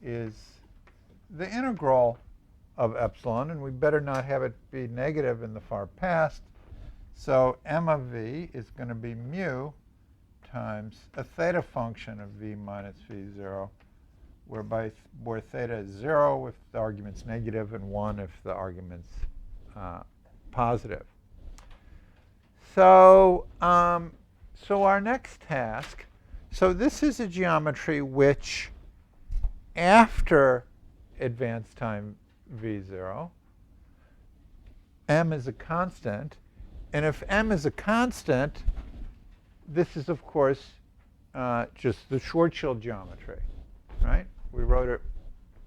Speaker 1: is the integral of epsilon, and we better not have it be negative in the far past. So m of v is going to be mu times a theta function of v minus v0, where theta is 0 if the argument's negative and 1 if the argument's positive. So our next task, so this is a geometry which, after advanced time v0, m is a constant. And if m is a constant, this is, of course, just the Schwarzschild geometry, right? We wrote it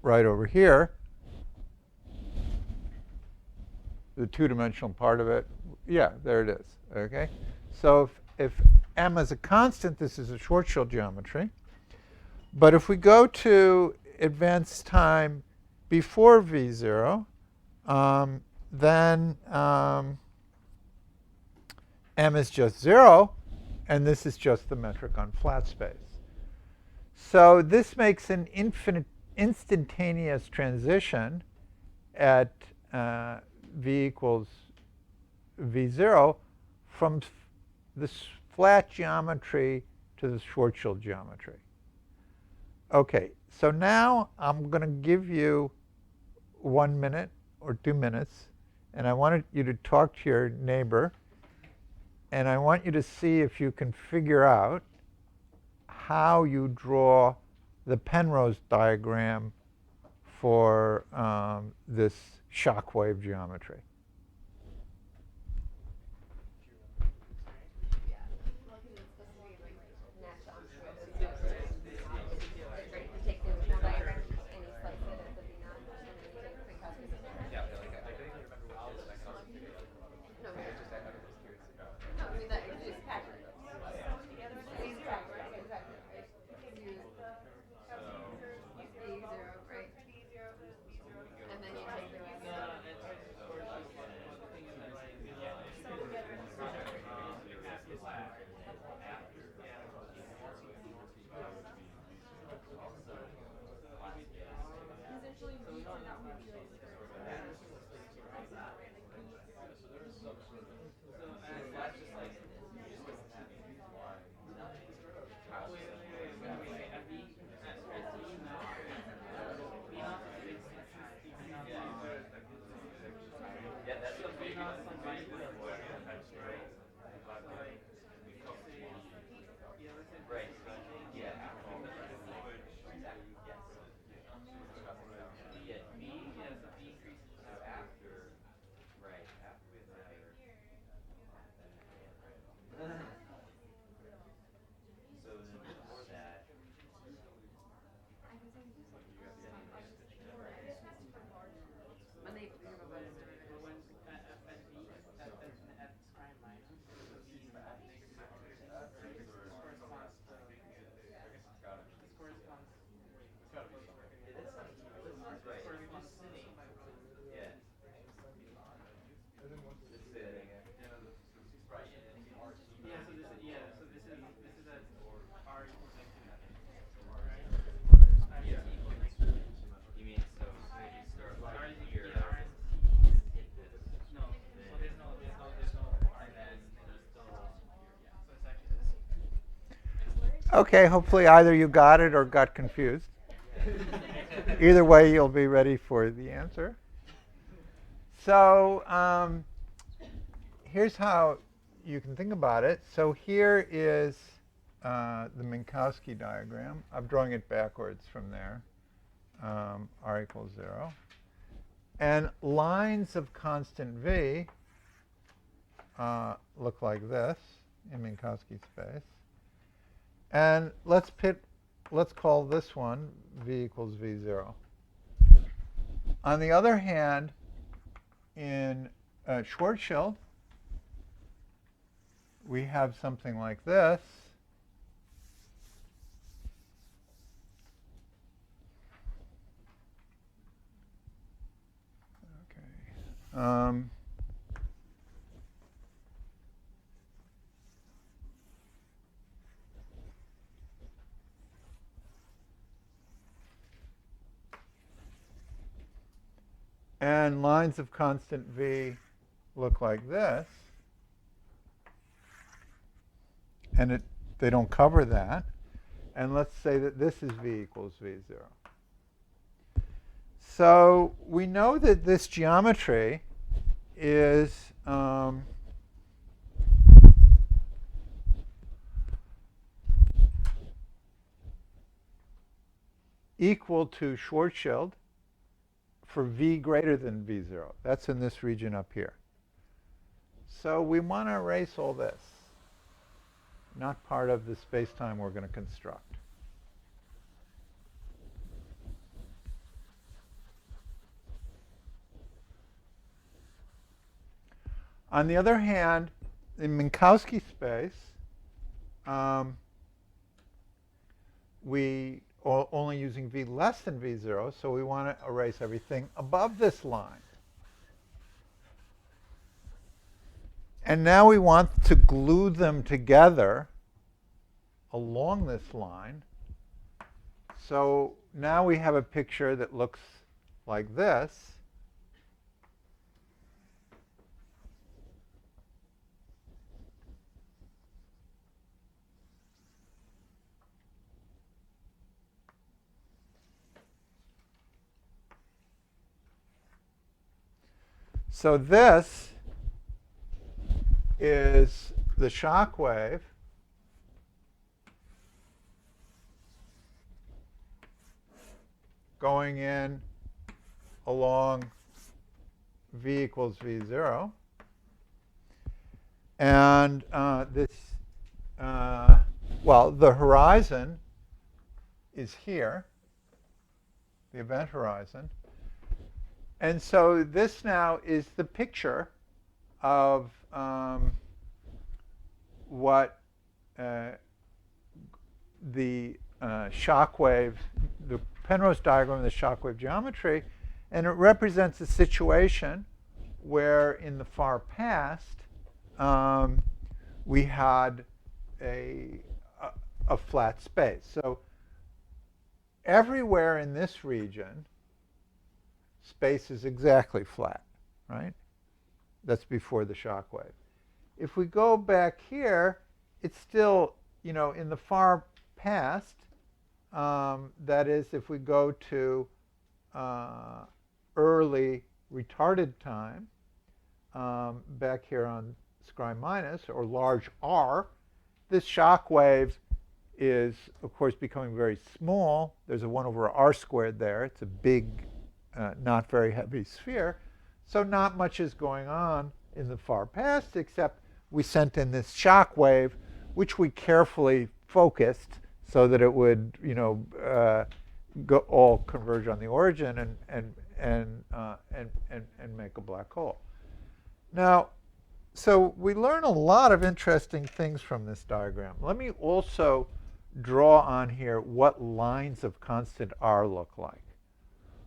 Speaker 1: right over here. The two-dimensional part of it, yeah, there it is, okay? So if m is a constant, this is a Schwarzschild geometry. But if we go to advanced time before V0, then m is just 0, and this is just the metric on flat space. So this makes an instantaneous transition at v equals v0 from this flat geometry to the Schwarzschild geometry. Okay, so now I'm going to give you 1 minute or 2 minutes, and I want you to talk to your neighbor, and I want you to see if you can figure out how you draw the Penrose diagram for this shock wave geometry.
Speaker 3: Yeah. Well, because it's supposed to be like matched onto it. So right, you take the original diagram and you slice it as a V-knot, and then you take Minkowski's.
Speaker 2: Yeah, I couldn't even remember what it is. I can also figure it out.
Speaker 3: No,
Speaker 2: It's just I was just curious about.
Speaker 3: no, I mean that you just patch it. Exactly, exactly. Right. You use V0, right? And then you take the rest.
Speaker 2: Yeah, that's a big right. Yeah. Yeah, B is a decrease. So after, right, after we have so then before that,
Speaker 3: When they prove about it,
Speaker 2: yeah. Let's say that again. You mean so you start like here, hit this,
Speaker 1: Okay, hopefully either you got it or got confused. Either way, you'll be ready for the answer. So here's how you can think about it. So here is the Minkowski diagram. I'm drawing it backwards from there. R equals 0. And lines of constant v look like this in Minkowski space. And let's call this one v equals v0. On the other hand, in Schwarzschild, we have something like this. Okay. And lines of constant v look like this. And they don't cover that. And let's say that this is v equals v0. So we know that this geometry is equal to Schwarzschild for v greater than v0. That's in this region up here. So we want to erase all this. Not part of the space-time we're going to construct. On the other hand, in Minkowski space, we are only using v less than v0, so we want to erase everything above this line. And now we want to glue them together along this line. So now we have a picture that looks like this. So this is the shock wave going in along v equals v0. And well, the horizon is here, the event horizon. And so this now is the picture of what the shock wave, the Penrose diagram of the shock wave geometry, and it represents a situation where in the far past we had a flat space. So everywhere in this region, space is exactly flat, right? That's before the shock wave. If we go back here, it's still, in the far past, that is, if we go to early retarded time, back here on scry minus, or large R, this shock wave is, of course, becoming very small. There's a 1 over R squared there. It's a big, not very heavy sphere. So not much is going on in the far past, except we sent in this shock wave, which we carefully focused so that it would, all converge on the origin and make a black hole. Now, so we learn a lot of interesting things from this diagram. Let me also draw on here what lines of constant R look like.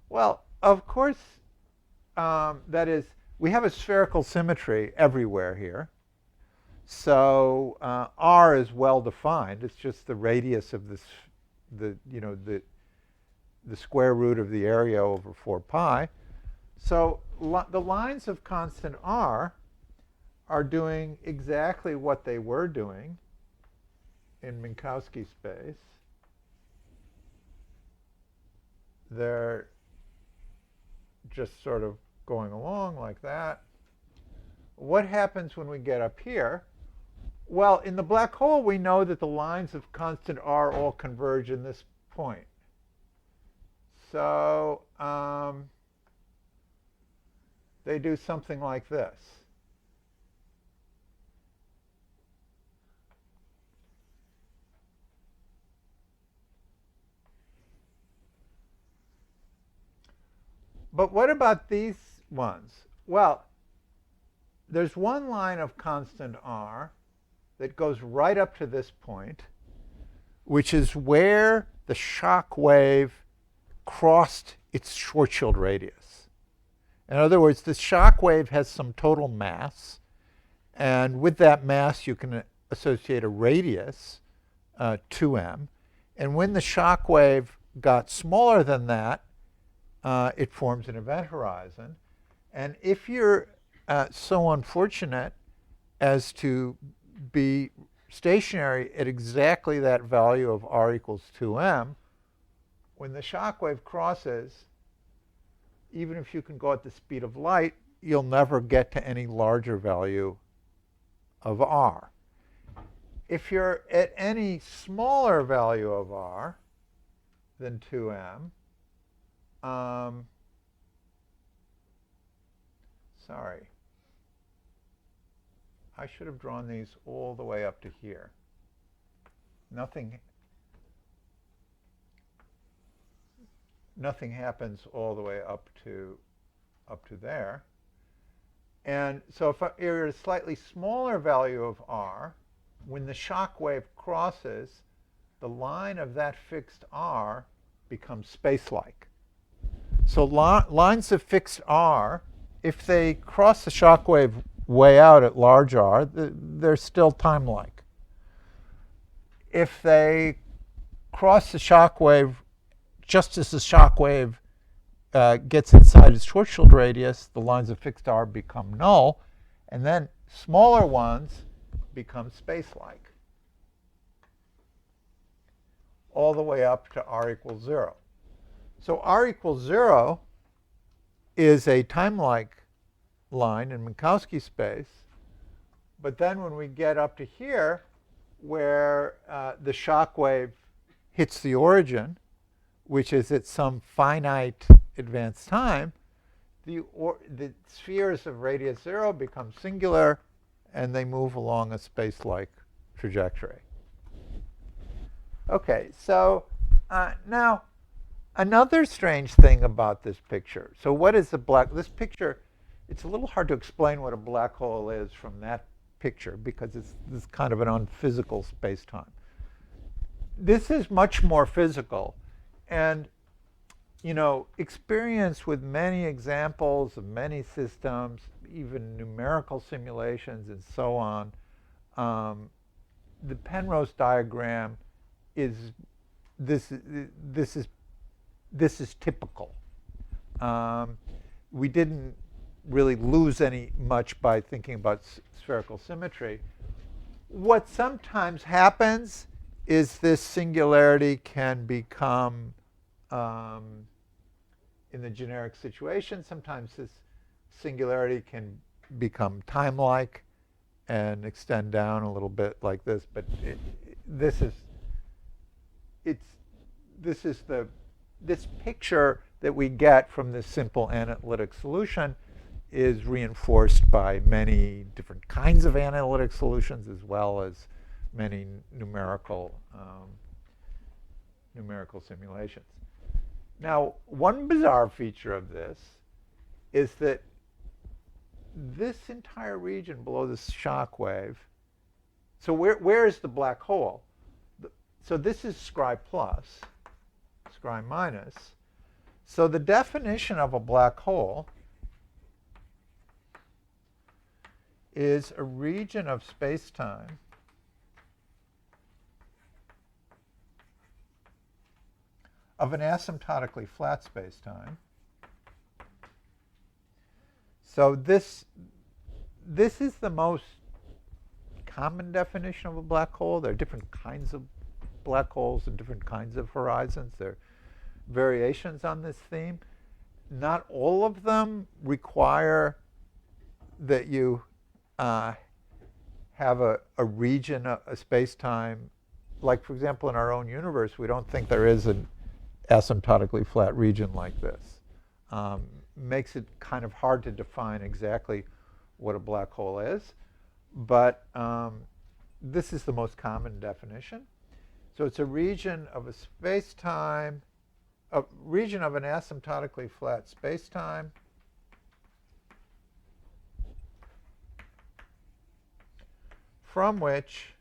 Speaker 1: Well, of course, that is, we have a spherical symmetry everywhere here. So R is well defined. It's just the radius of this, the square root of the area over 4 pi. So the lines of constant R are doing exactly what they were doing in Minkowski space. They're just sort of going along like that. What happens when we get up here? Well, in the black hole, we know that the lines of constant R all converge in this point. So they do something like this. But what about these ones? Well, there's one line of constant R that goes right up to this point, which is where the shock wave crossed its Schwarzschild radius. In other words, the shock wave has some total mass, and with that mass you can associate a radius, 2m. And when the shock wave got smaller than that, it forms an event horizon. And if you're so unfortunate as to be stationary at exactly that value of R equals 2m, when the shock wave crosses, even if you can go at the speed of light, you'll never get to any larger value of R. If you're at any smaller value of R than 2m, I should have drawn these all the way up to here. Nothing happens all the way up to there. And so if you're at a slightly smaller value of r, when the shock wave crosses, the line of that fixed r becomes space-like. So lines of fixed r, if they cross the shock wave way out at large r, they're still time-like. If they cross the shock wave just as the shock wave gets inside its Schwarzschild radius, the lines of fixed r become null, and then smaller ones become space-like, all the way up to r equals 0. So r equals 0 is a time-like line in Minkowski space, but then when we get up to here, where the shock wave hits the origin, which is at some finite advanced time, the spheres of radius 0 become singular, and they move along a space-like trajectory. Okay, so now another strange thing about this picture. So what is this picture, it's a little hard to explain what a black hole is from that picture because this is kind of an unphysical space-time. This is much more physical. And, experience with many examples of many systems, even numerical simulations and so on, the Penrose diagram is typical. We didn't really lose much by thinking about spherical symmetry. What sometimes happens is this singularity can become, in the generic situation, sometimes this singularity can become time-like and extend down a little bit like this. But this picture that we get from this simple analytic solution is reinforced by many different kinds of analytic solutions as well as many numerical simulations. Now, one bizarre feature of this is that this entire region below the shock wave, so where is the black hole? So this is Scri plus, Scri minus. So the definition of a black hole is a region of space-time of an asymptotically flat space-time. So this is the most common definition of a black hole. There are different kinds of black holes and different kinds of horizons. There are variations on this theme. Not all of them require that you have a region, a space-time. Like, for example, in our own universe, we don't think there is an asymptotically flat region like this. Makes it kind of hard to define exactly what a black hole is. But this is the most common definition. So it's a region of a space-time, a region of an asymptotically flat space-time from which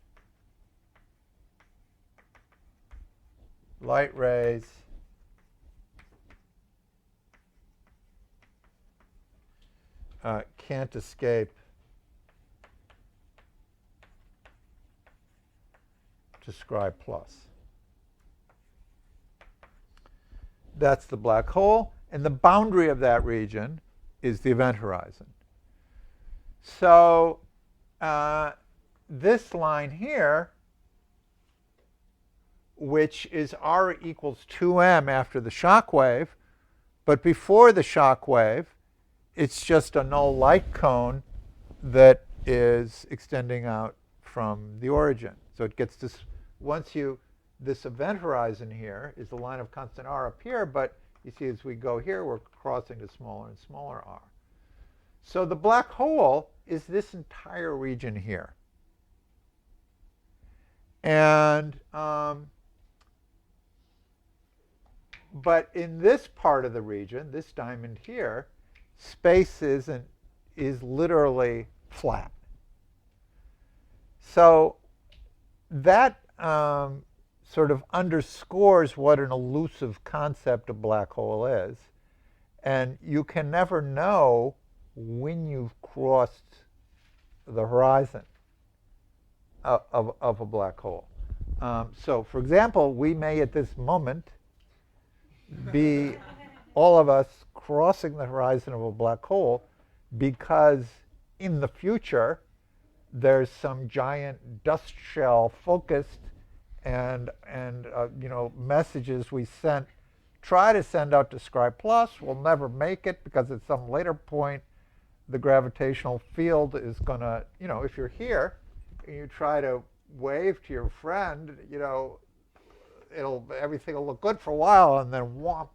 Speaker 1: light rays can't escape to Scri plus. That's the black hole, and the boundary of that region is the event horizon. So this line here, which is r equals 2m after the shock wave, but before the shock wave, it's just a null light cone that is extending out from the origin. So it gets this, this event horizon here is the line of constant r up here, but you see as we go here, we're crossing to smaller and smaller r. So the black hole is this entire region here. And but in this part of the region, this diamond here, space is literally flat. So that sort of underscores what an elusive concept a black hole is. And you can never know when you've crossed the horizon of a black hole. So, for example, we may at this moment be, all of us, crossing the horizon of a black hole because in the future there's some giant dust shell focused and messages we try to send out to Sky Plus will never make it because at some later point the gravitational field is going to, if you're here and you try to wave to your friend, everything will look good for a while, and then whomp,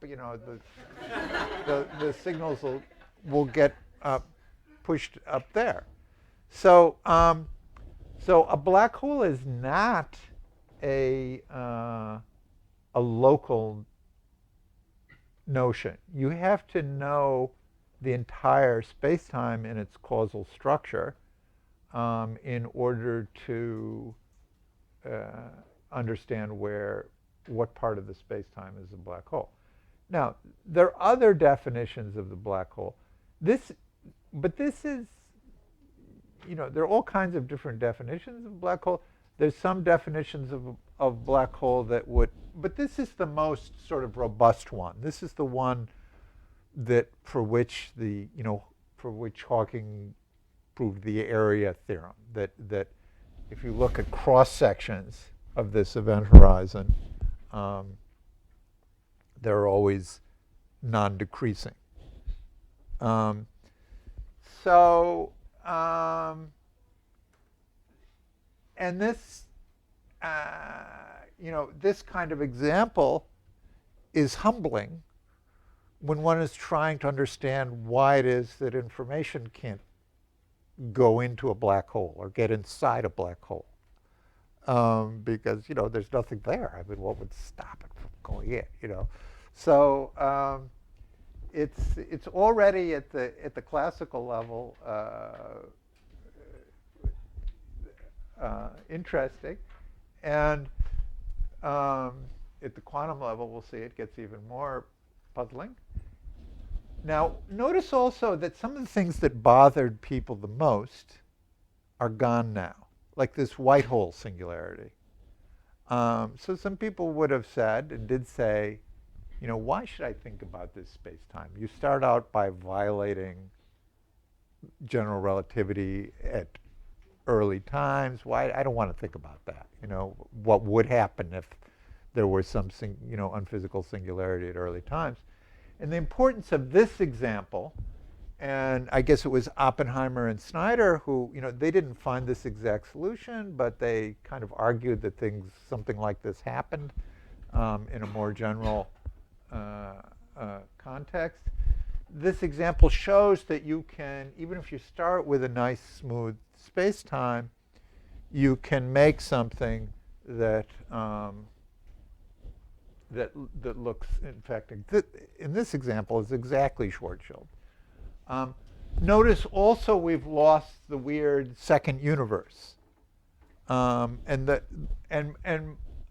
Speaker 1: the signals will get pushed up there. So a black hole is not a local notion. You have to know the entire space-time in its causal structure in order to understand what part of the space-time is a black hole. Now, there are other definitions of the black hole. But this is, there are all kinds of different definitions of black hole. There's some definitions of black hole that would, but this is the most sort of robust one. This is the one for which Hawking proved the area theorem, that if you look at cross sections of this event horizon, they're always non-decreasing. And this, this kind of example is humbling when one is trying to understand why it is that information can't go into a black hole or get inside a black hole. Because, there's nothing there. I mean, what would stop it from going in, So it's already at the classical level interesting. And at the quantum level, we'll see it gets even more puzzling. Now, notice also that some of the things that bothered people the most are gone now, like this white hole singularity. So some people would have said, and did say, why should I think about this space-time? You start out by violating general relativity at early times. Why? I don't want to think about that. What would happen if there was some unphysical singularity at early times? And the importance of this example, and I guess it was Oppenheimer and Snyder who, they didn't find this exact solution, but they kind of argued that something like this happened in a more general context. This example shows that you can, even if you start with a nice smooth space-time, you can make something that that looks, in fact, in this example, is exactly Schwarzschild. Notice also we've lost the weird second universe, and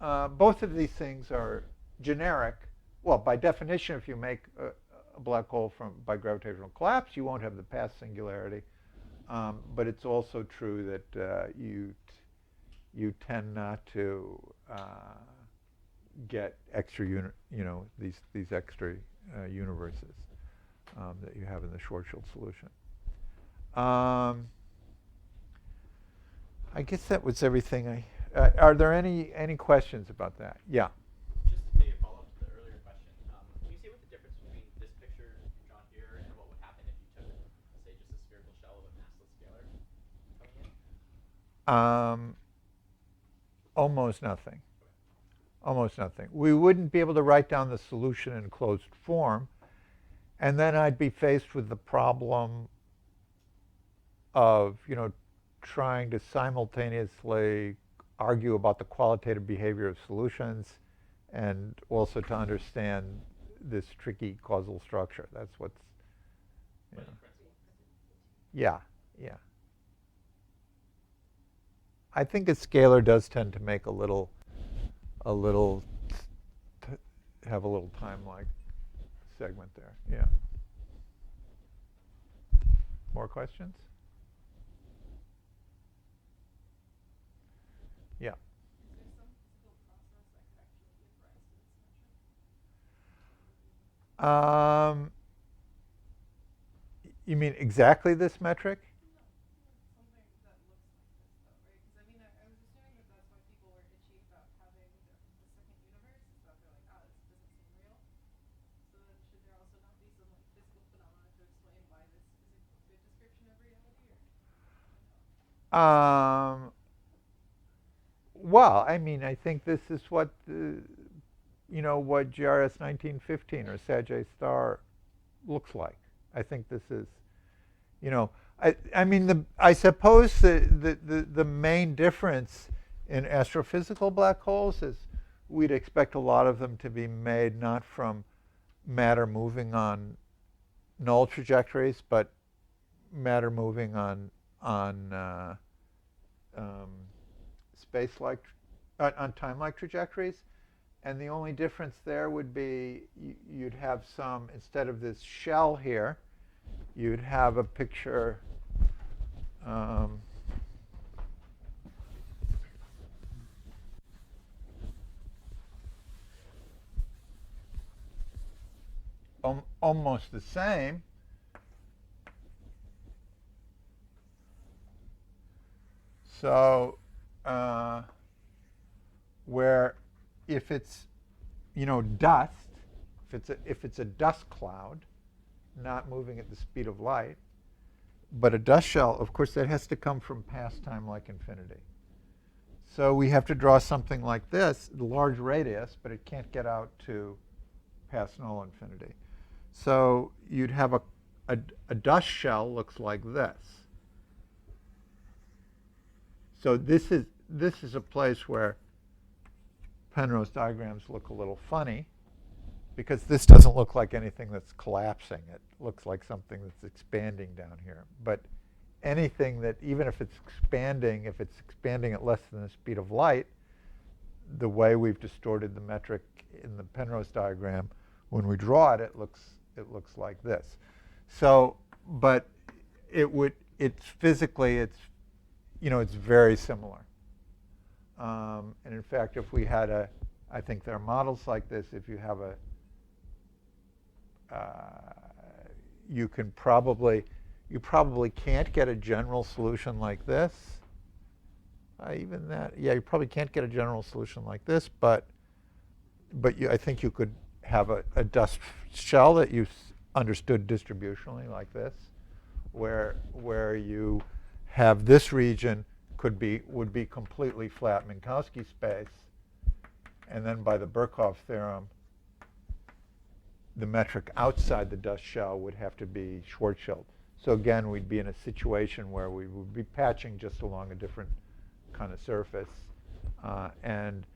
Speaker 1: both of these things are generic. Well, by definition, if you make a black hole by gravitational collapse, you won't have the past singularity. But it's also true that you tend not to get extra these extra universes that you have in the Schwarzschild solution. I guess that was everything. Are there any questions about that? Yeah.
Speaker 6: Just maybe a follow-up to the earlier question. Can you say what the difference between this picture drawn here and what would happen if you took, say, just a spherical shell of a massless scalar coming in?
Speaker 1: Almost nothing. Almost nothing. We wouldn't be able to write down the solution in closed form, and then I'd be faced with the problem of, trying to simultaneously argue about the qualitative behavior of solutions and also to understand this tricky causal structure. That's what's,
Speaker 6: But in principle.
Speaker 1: yeah, yeah. I think a scalar does tend to make have a little time-like segment there. Yeah. More questions? Yeah.
Speaker 4: Is there some physical process that could actually give rise to this metric?
Speaker 1: You mean exactly this metric?
Speaker 4: No, something that looks like this, though, right? Because I mean, I was assuming that that's why people were itchy about having the second universe, is that they're like, this doesn't seem real. So then, should there also not be some like physical phenomena to explain why this isn't a good description of reality, or?
Speaker 1: Well, I mean, I think this is what what GRS 1915 or Sagittarius star looks like. I think this is, I mean, I suppose the main difference in astrophysical black holes is we'd expect a lot of them to be made not from matter moving on null trajectories, but matter moving on space-like, on time-like trajectories. And the only difference there would be you'd have some, instead of this shell here, you'd have a picture almost the same. So where if it's dust, if it's a dust cloud, not moving at the speed of light, but a dust shell, of course, that has to come from past time like infinity. So we have to draw something like this, large radius, but it can't get out to past null infinity. So you'd have a dust shell looks like this. So this is a place where Penrose diagrams look a little funny, because this doesn't look like anything that's collapsing. It looks like something that's expanding down here. But anything that, even if it's expanding at less than the speed of light, the way we've distorted the metric in the Penrose diagram, when we draw it, it looks like this. So, but it's physically, it's very similar. And in fact, if we had I think there are models like this. If you have you probably can't get a general solution like this. You probably can't get a general solution like this, but I think you could have a dust shell that you understood distributionally like this, where you have this region would be completely flat Minkowski space, and then by the Birkhoff theorem, the metric outside the dust shell would have to be Schwarzschild. So again, we'd be in a situation where we would be patching just along a different kind of surface, and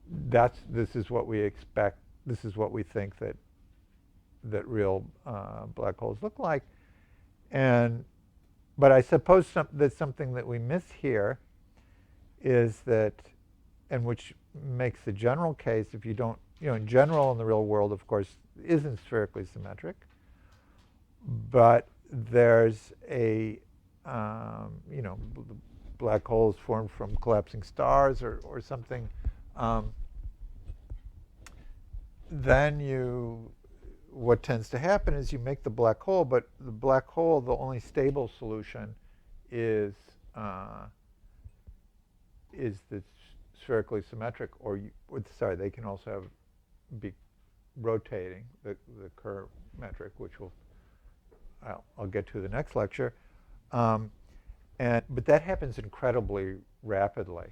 Speaker 1: this is what we expect. This is what we think that real black holes look like, but I suppose that's something that we miss here is that, and which makes the general case, if you don't, in general in the real world, of course, isn't spherically symmetric, but there's black holes formed from collapsing stars or something. Then what tends to happen is you make the black hole, but the black hole, the only stable solution is the spherically symmetric, they can also be rotating the Kerr metric, which I'll get to the next lecture. But that happens incredibly rapidly.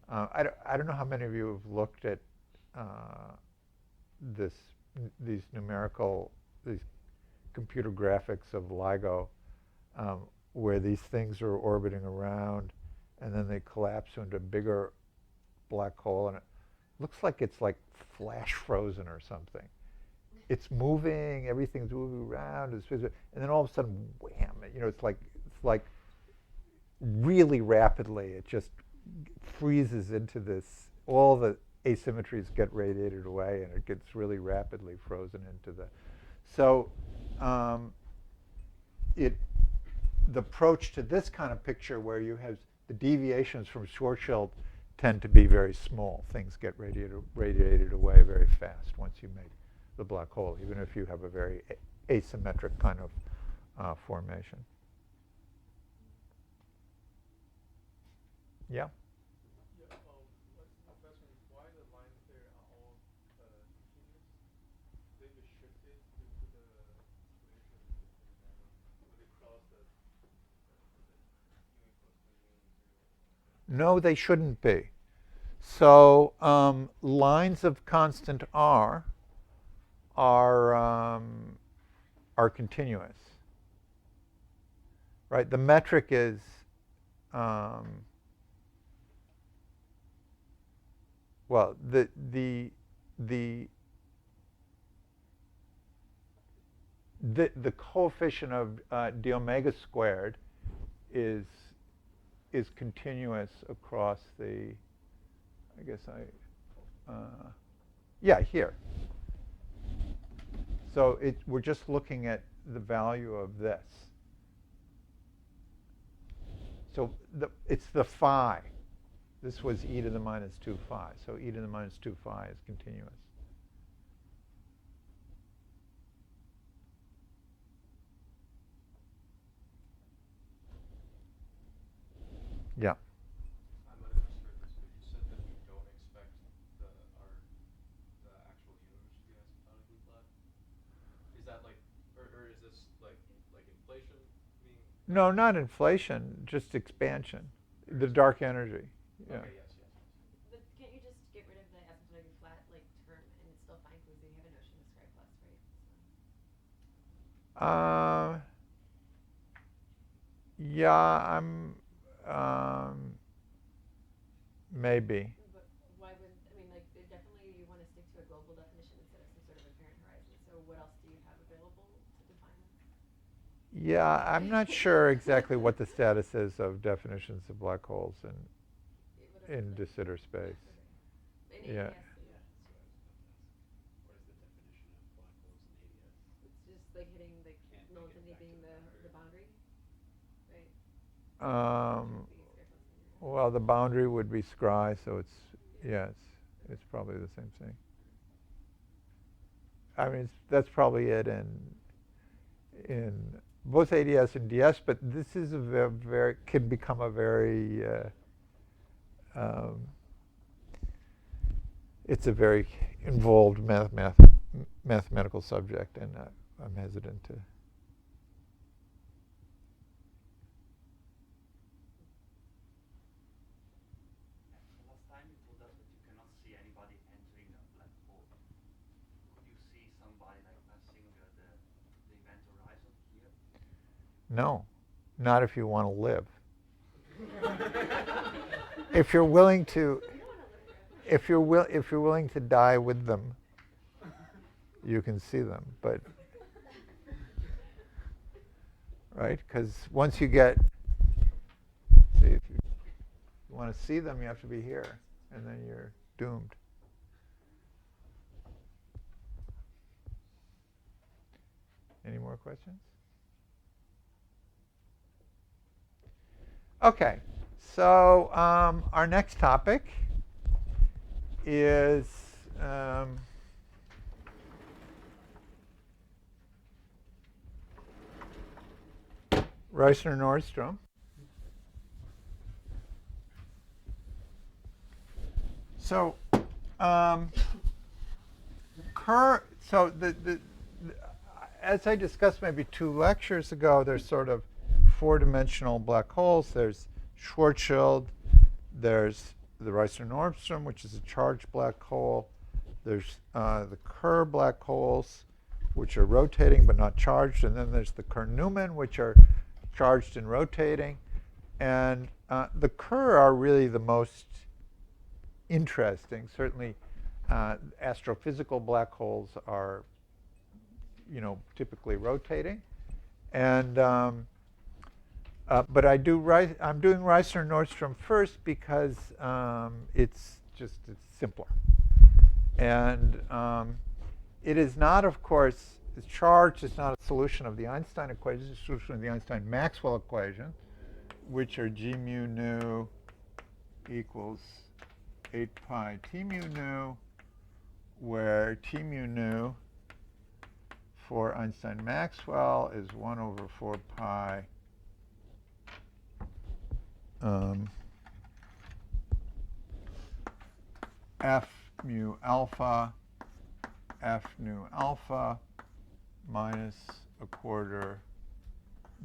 Speaker 1: I don't know how many of you have looked at these computer graphics of LIGO, where these things are orbiting around, and then they collapse into a bigger black hole, and it looks like it's like flash frozen or something. It's moving, everything's moving around, and then all of a sudden, wham! It's like really rapidly. It just freezes into this. All the asymmetries get radiated away, and it gets really rapidly frozen into the. So, the approach to this kind of picture, where you have the deviations from Schwarzschild, tend to be very small. Things get radiated away very fast once you make the black hole, even if you have a very asymmetric kind of formation. Yeah?
Speaker 5: Yeah, my question is why the lines there are all continuous? They just shifted due to the collision when they cross the union close to union 0.
Speaker 1: No, they shouldn't be. So lines of constant r are continuous, right? The metric is well, the coefficient of d omega squared is continuous across the. I guess yeah, here. So we're just looking at the value of this. So it's the phi. This was e to the minus 2 phi. So e to the minus 2 phi is continuous. Yeah.
Speaker 2: I might have misheard this, but you said that we don't expect the actual universe to be asymptotically flat. Is that like, or is this like inflation being?
Speaker 1: No, not inflation, just expansion. The dark energy. Yeah.
Speaker 2: Okay, yes.
Speaker 3: But can't you just get rid of the asymptotically flat term and it's still fine because you have a notion of square plus, right?
Speaker 1: Yeah, maybe.
Speaker 3: But why would definitely you want to stick to a global definition instead of some sort of apparent horizon. So what else do you have available to define this?
Speaker 1: Yeah, I'm not sure exactly what the status is of definitions of black holes in de Sitter space.
Speaker 3: Okay. In
Speaker 1: Yeah.
Speaker 3: AES,
Speaker 6: What is the definition of black holes in ADS?
Speaker 3: it's just like hitting the
Speaker 6: Can't
Speaker 3: null
Speaker 6: make it
Speaker 3: infinity
Speaker 6: back to
Speaker 3: being
Speaker 6: the
Speaker 3: the
Speaker 6: boundary.
Speaker 3: boundary, right? Be square plus linear.
Speaker 1: Well, the boundary would be scry, so it's probably the same thing. I mean, that's probably it in both ADS and DS, but this is a very can become a very it's a very involved mathematical subject, and I'm hesitant to.
Speaker 7: Last time you told us that you cannot see anybody entering a black hole. Could you see somebody like passing the event horizon here?
Speaker 1: No, not if you want to live. If you're willing to, if you're willing to die with them, you can see them. But right, because once you get, see, if you want to see them, you have to be here, and then you're doomed. Any more questions? Okay, so our next topic is Reissner Nordstrom. So, as I discussed maybe 2 lectures ago, there's sort of 4-dimensional black holes. There's Schwarzschild. There's the Reissner Nordstrom, which is a charged black hole. There's the Kerr black holes, which are rotating but not charged. And then there's the Kerr-Newman, which are charged and rotating. And the Kerr are really the most interesting. Certainly, astrophysical black holes are, typically rotating. And but I'm doing Reissner Nordstrom first because it's simpler. And it is not, of course, the charge is not a solution of the Einstein equation. It's a solution of the Einstein-Maxwell equation, which are g mu nu equals 8 pi t mu nu, where t mu nu for Einstein-Maxwell is 1 over 4 pi f mu alpha f nu alpha minus a quarter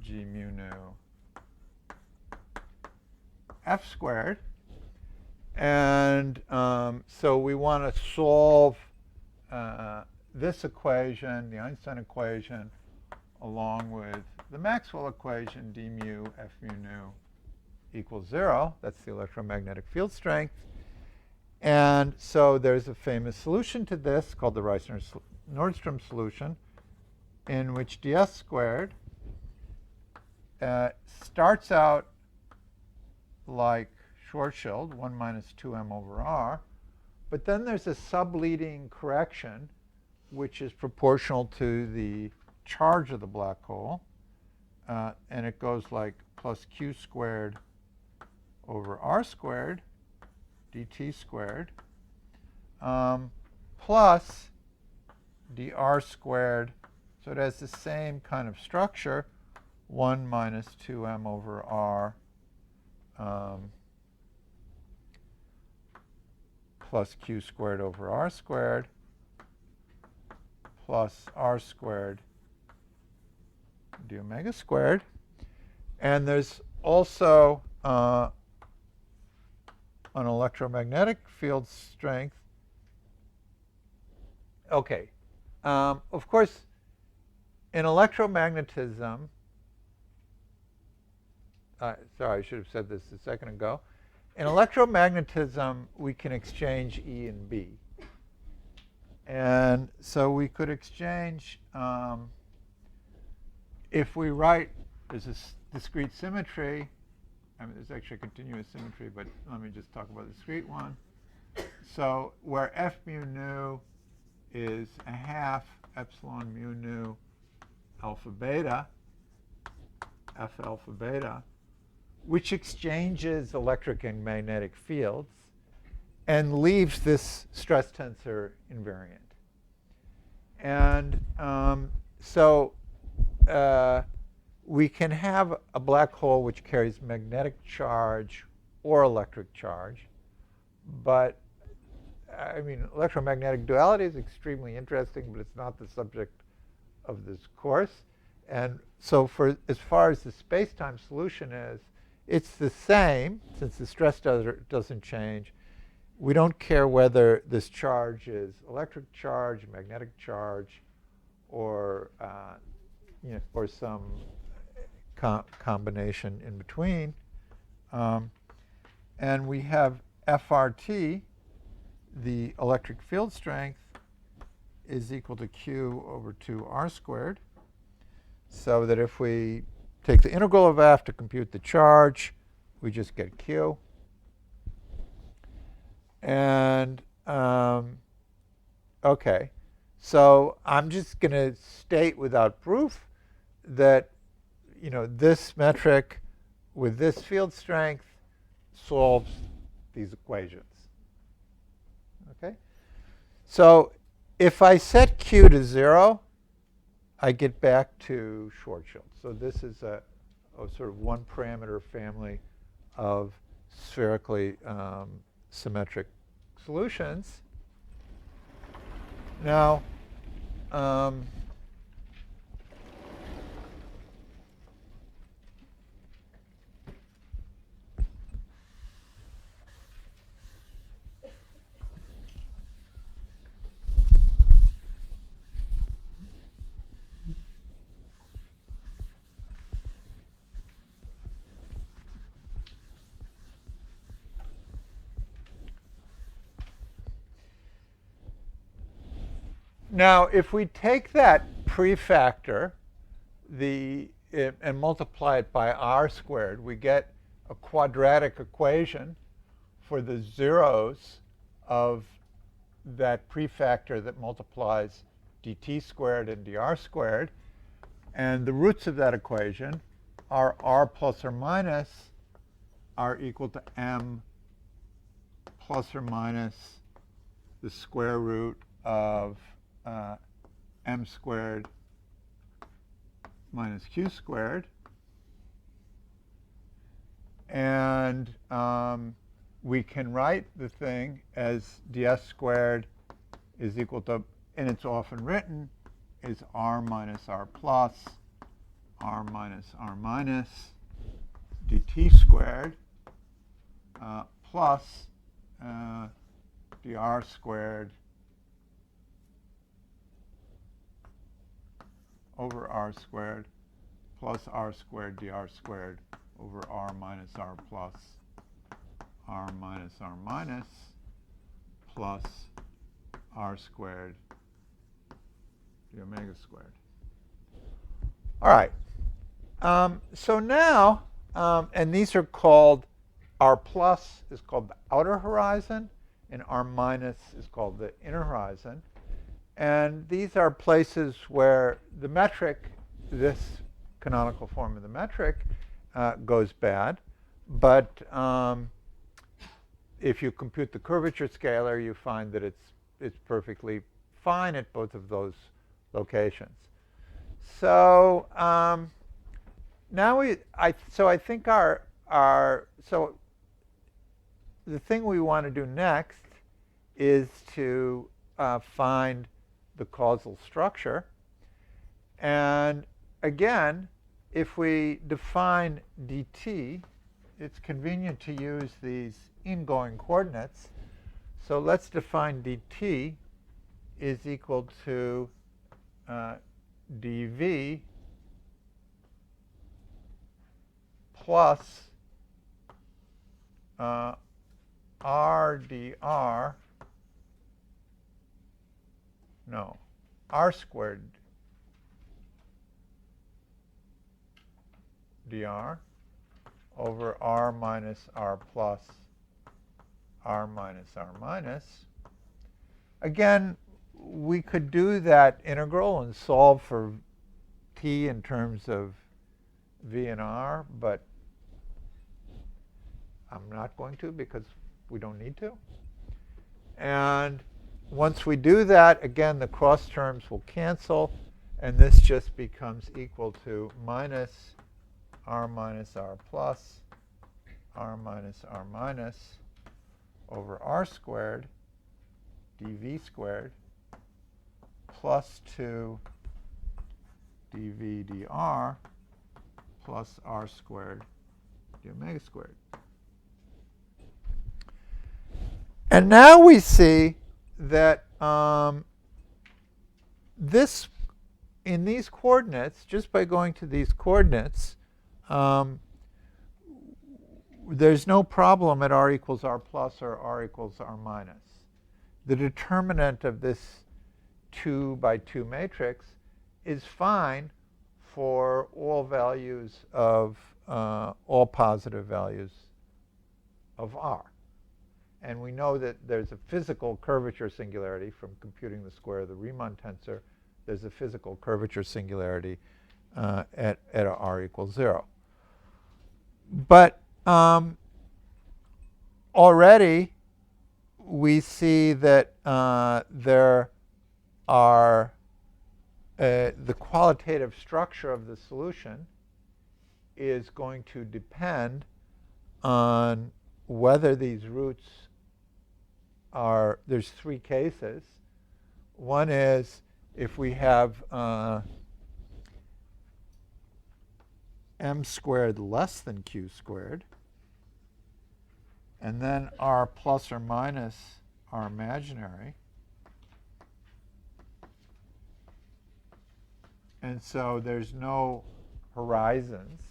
Speaker 1: g mu nu f squared. And so we want to solve this equation, the Einstein equation, along with the Maxwell equation, d mu f mu nu equals 0. That's the electromagnetic field strength. And so there's a famous solution to this called the Reissner Nordstrom solution, in which ds squared starts out like Schwarzschild, 1 minus 2m over r. But then there's a subleading correction, which is proportional to the charge of the black hole. And it goes like plus q squared over r squared dt squared plus dr squared. So it has the same kind of structure, 1 minus 2m over r plus q squared over r squared plus r squared d omega squared. And there's also an electromagnetic field strength. Okay. Of course, in electromagnetism, sorry, I should have said this a second ago. In electromagnetism, we can exchange E and B. And so we could exchange, if we write, there's this discrete symmetry. I mean, there's actually a continuous symmetry, but let me just talk about the discrete one. So where f mu nu is a half epsilon mu nu alpha beta, f alpha beta, which exchanges electric and magnetic fields and leaves this stress tensor invariant. And so we can have a black hole which carries magnetic charge or electric charge. But, I mean, electromagnetic duality is extremely interesting, but it's not the subject of this course. And so as far as the space-time solution is, it's the same, since the stress doesn't change. We don't care whether this charge is electric charge, magnetic charge, or or some combination in between. And we have FRT, the electric field strength, is equal to Q over 2R squared. So that if we take the integral of F to compute the charge, we just get Q. And OK, so I'm just going to state without proof that this metric with this field strength solves these equations. OK, so if I set Q to 0, I get back to Schwarzschild. So this is a sort of one parameter family of spherically symmetric solutions. Now, Now, if we take that prefactor and multiply it by r squared, we get a quadratic equation for the zeros of that prefactor that multiplies dt squared and dr squared. And the roots of that equation are r plus or minus are equal to m plus or minus the square root of m squared minus q squared. And we can write the thing as ds squared is equal to, and it's often written, is r minus r plus r minus r minus dt squared plus dr squared over r squared plus r squared dr squared over r minus r plus r minus r minus plus r squared d omega squared. All right. So now, and these are called, r plus is called the outer horizon, and r minus is called the inner horizon. And these are places where the metric, this canonical form of the metric, goes bad. But if you compute the curvature scalar, you find that it's perfectly fine at both of those locations. So now I think so the thing we want to do next is to find the causal structure. And again, if we define dt, it's convenient to use these ingoing coordinates. So let's define dt is equal to dv plus r squared dr over r minus r plus r minus r minus. Again, we could do that integral and solve for t in terms of v and r, but I'm not going to because we don't need to. And once we do that, again, the cross terms will cancel, and this just becomes equal to minus r plus r minus over r squared dv squared plus 2 dv dr plus r squared d omega squared. And now we see that in these coordinates, just by going to these coordinates, there's no problem at r equals r plus or r equals r minus. The determinant of this 2 by 2 matrix is fine for all values of all positive values of r. And we know that there's a physical curvature singularity from computing the square of the Riemann tensor. There's a physical curvature singularity at r equals 0. But already we see that there are the qualitative structure of the solution is going to depend on whether these roots are, there's 3 cases. One is if we have m squared less than q squared, and then r plus or minus are imaginary. And so there's no horizons,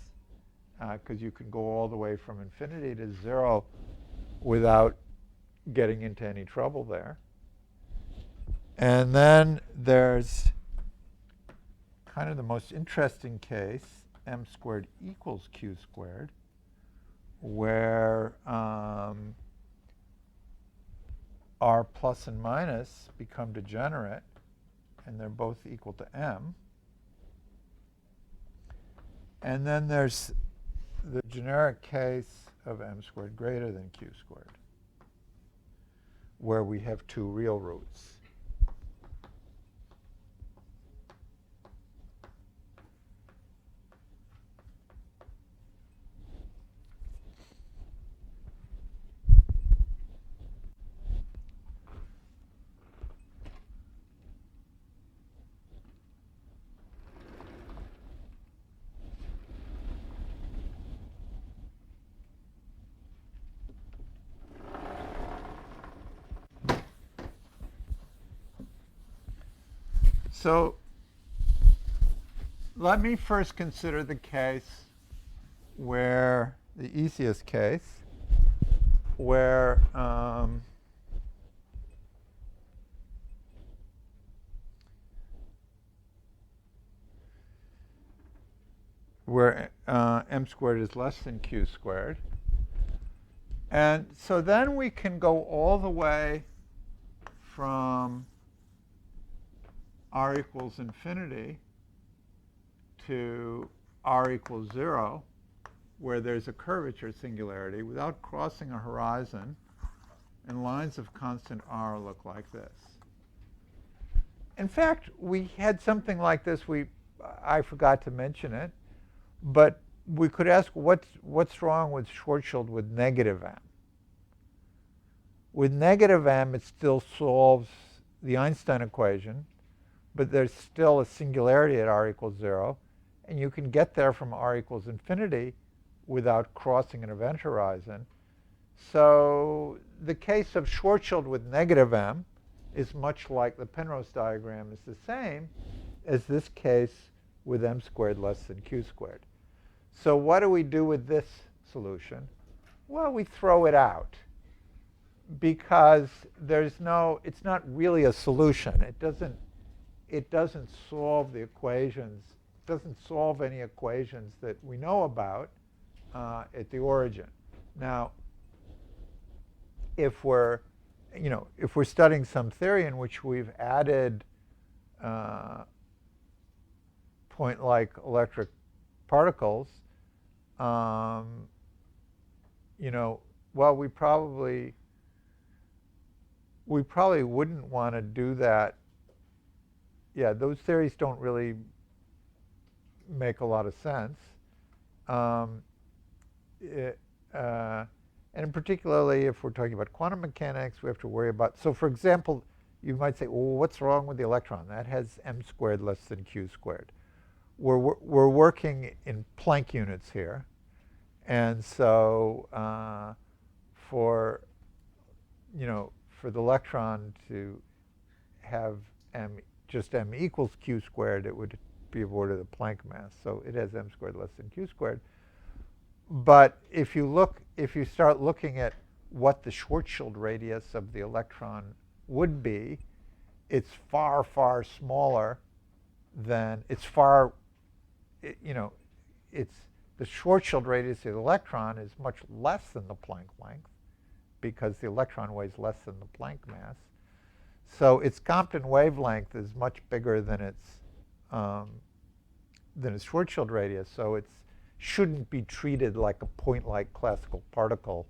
Speaker 1: because you can go all the way from infinity to 0 without getting into any trouble there. And then there's kind of the most interesting case, m squared equals q squared, where r plus and minus become degenerate, and they're both equal to m. And then there's the generic case of m squared greater than q squared, where we have two real roots. So let me first consider the case where, the easiest case, where m squared is less than q squared. And so then we can go all the way from r equals infinity to r equals 0, where there's a curvature singularity without crossing a horizon, and lines of constant r look like this. In fact, we had something like this. I forgot to mention it, but we could ask what's wrong with Schwarzschild with negative m. With negative m, it still solves the Einstein equation, but there's still a singularity at r equals 0, and you can get there from r equals infinity without crossing an event horizon. So the case of Schwarzschild with negative m is much like the Penrose diagram is the same as this case with m squared less than q squared. So what do we do with this solution? Well, we throw it out, because it's not really a solution. It doesn't solve the equations, doesn't solve any equations that we know about at the origin. Now, if we're studying some theory in which we've added point-like electric particles, well, we probably wouldn't want to do that. Yeah, those theories don't really make a lot of sense. And particularly if we're talking about quantum mechanics, we have to worry about, so for example, you might say, well, what's wrong with the electron? That has m squared less than q squared. We're working in Planck units here. And so for the electron to have just m equals q squared, it would be of order the Planck mass. So it has m squared less than q squared. But if you start looking at what the Schwarzschild radius of the electron would be, it's far, far smaller than, the Schwarzschild radius of the electron is much less than the Planck length, because the electron weighs less than the Planck mass. So its Compton wavelength is much bigger than its Schwarzschild radius. So it shouldn't be treated like a point-like classical particle.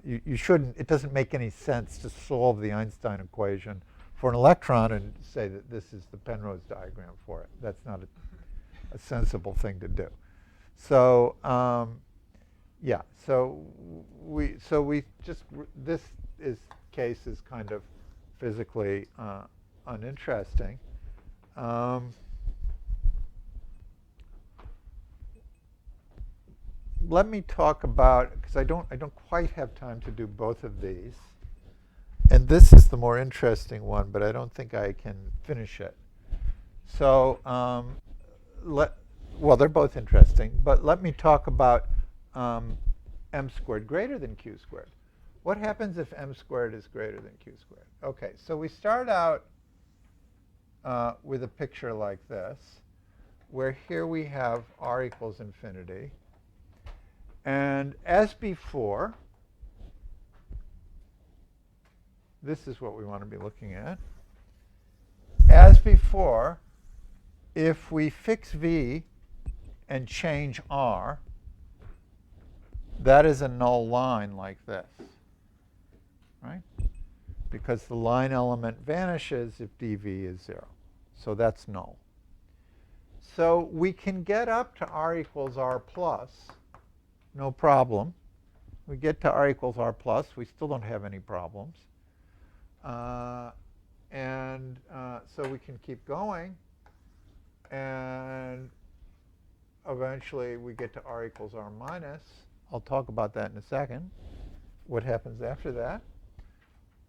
Speaker 1: You shouldn't. It doesn't make any sense to solve the Einstein equation for an electron and say that this is the Penrose diagram for it. That's not a sensible thing to do. So yeah. So this case is kind of physically uninteresting. Let me talk about, because I don't quite have time to do both of these. And this is the more interesting one, but I don't think I can finish it. So well, they're both interesting, but let me talk about m squared greater than q squared. What happens if m squared is greater than q squared? Okay, so we start out with a picture like this, where here we have r equals infinity. And as before, this is what we want to be looking at. As before, if we fix v and change r, that is a null line like this, right? Because the line element vanishes if dv is 0. So that's null. So we can get up to r equals r plus, no problem. We get to r equals r plus. We still don't have any problems. So we can keep going. And eventually we get to r equals r minus. I'll talk about that in a second, what happens after that.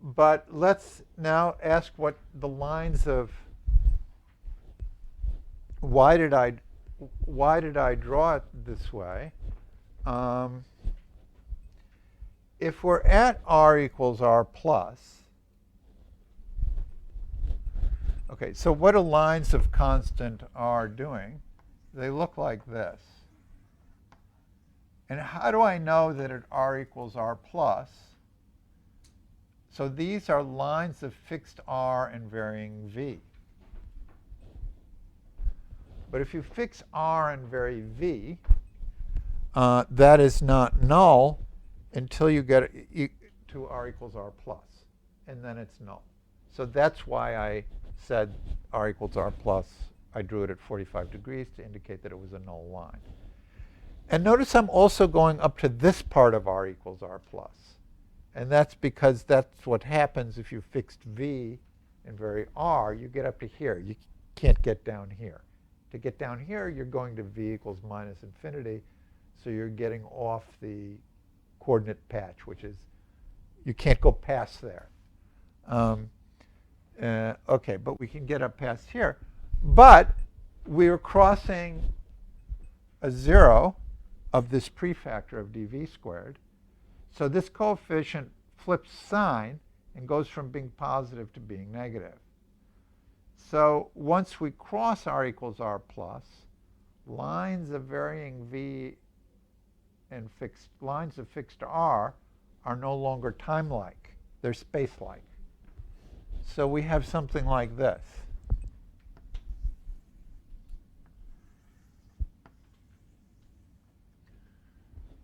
Speaker 1: But let's now ask what the lines of why did I draw it this way? If we're at r equals r plus, okay, so what are lines of constant r doing? They look like this. And how do I know that at r equals r plus? So these are lines of fixed r and varying v. But if you fix r and vary v, that is not null until you get to r equals r plus. And then it's null. So that's why I said r equals r plus. I drew it at 45 degrees to indicate that it was a null line. And notice I'm also going up to this part of r equals r plus. And that's because that's what happens if you fixed v and vary r. You get up to here. You can't get down here. To get down here, you're going to v equals minus infinity. So you're getting off the coordinate patch, which is, you can't go past there. OK, but we can get up past here. But we're crossing a 0 of this prefactor of dv squared. So this coefficient flips sign and goes from being positive to being negative. So once we cross r equals r plus, lines of varying v and lines of fixed r are no longer time-like. They're space-like. So we have something like this.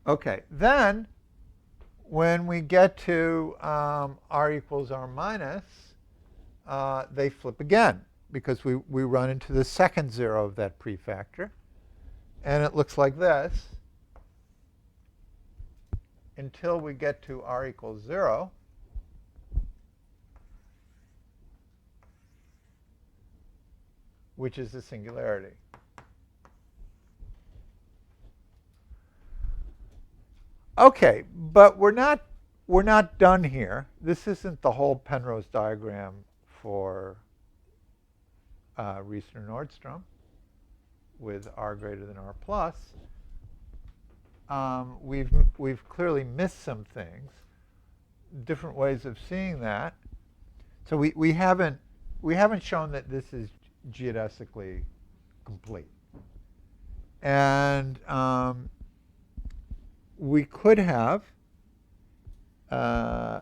Speaker 1: OK, then when we get to r equals r minus, they flip again, because we run into the second 0 of that prefactor. And it looks like this until we get to r equals 0. Which is the singularity. OK, but we're not done here. This isn't the whole Penrose diagram for Reissner Nordstrom with r greater than r plus. We've clearly missed some things, different ways of seeing that. So we haven't shown that this is geodesically complete. And we could have, so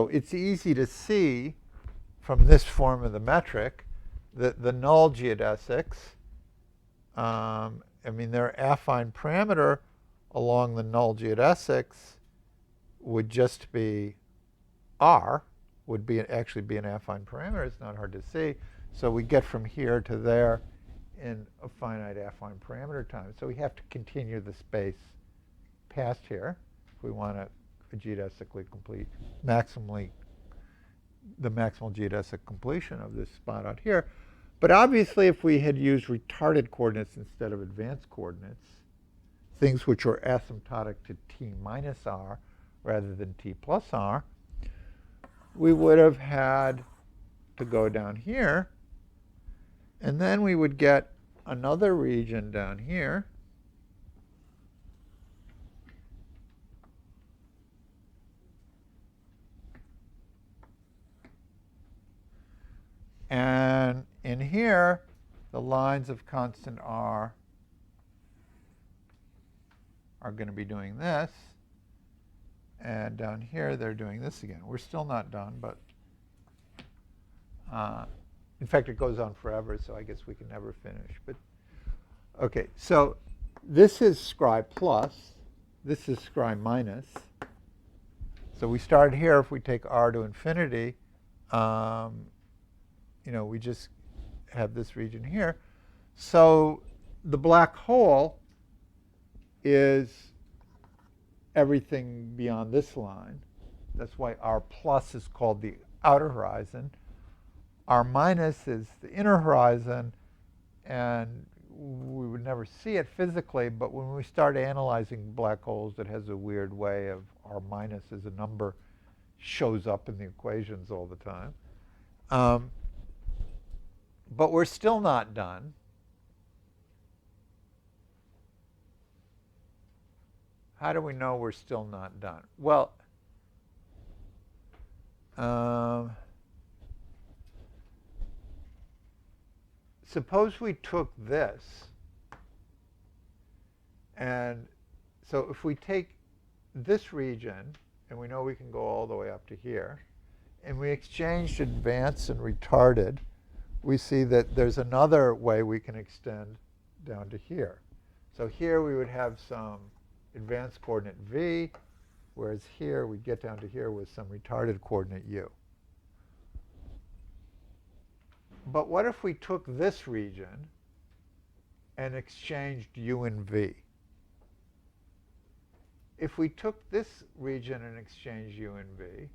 Speaker 1: it's easy to see from this form of the metric that the null geodesics, I mean, their affine parameter along the null geodesics would just be r, would be actually be an affine parameter. It's not hard to see. So we get from here to there in a finite affine parameter time. So we have to continue the space past here if we want a geodesically complete, the maximal geodesic completion of this spot out here. But obviously, if we had used retarded coordinates instead of advanced coordinates, things which were asymptotic to t minus r rather than t plus r, we would have had to go down here. And then we would get another region down here. And in here, the lines of constant r are going to be doing this. And down here, they're doing this again. We're still not done, but in fact, it goes on forever, so I guess we can never finish. But OK, so this is scri plus. This is scri minus. So we start here. If we take r to infinity, we just have this region here. So the black hole is everything beyond this line. That's why r plus is called the outer horizon. R minus is the inner horizon, and we would never see it physically, but when we start analyzing black holes, it has a weird way of r minus as a number shows up in the equations all the time. But we're still not done. How do we know we're still not done? Well, suppose we took this, and so if we take this region, and we know we can go all the way up to here, and we exchanged advanced and retarded, we see that there's another way we can extend down to here. So here we would have some advanced coordinate v, whereas here we get down to here with some retarded coordinate u. But what if we took this region and exchanged u and v? If we took this region and exchanged u and v,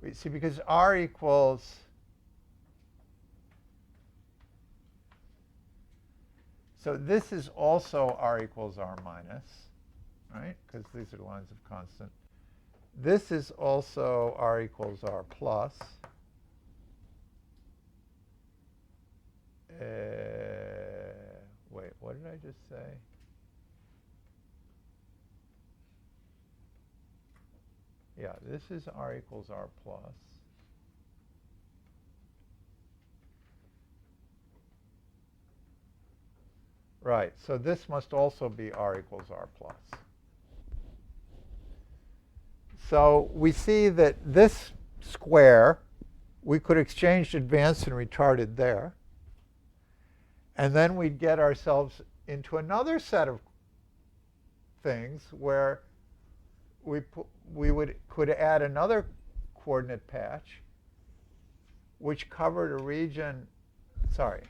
Speaker 1: we see because r equals, so this is also r equals r minus, right? Because these are the lines of constant. This is also r equals r plus. Wait, what did I just say? Yeah, this is r equals r plus. Right, so this must also be r equals r plus. So we see that this square, we could exchange advanced and retarded there. And then we'd get ourselves into another set of things where we could add another coordinate patch, which covered a region, sorry.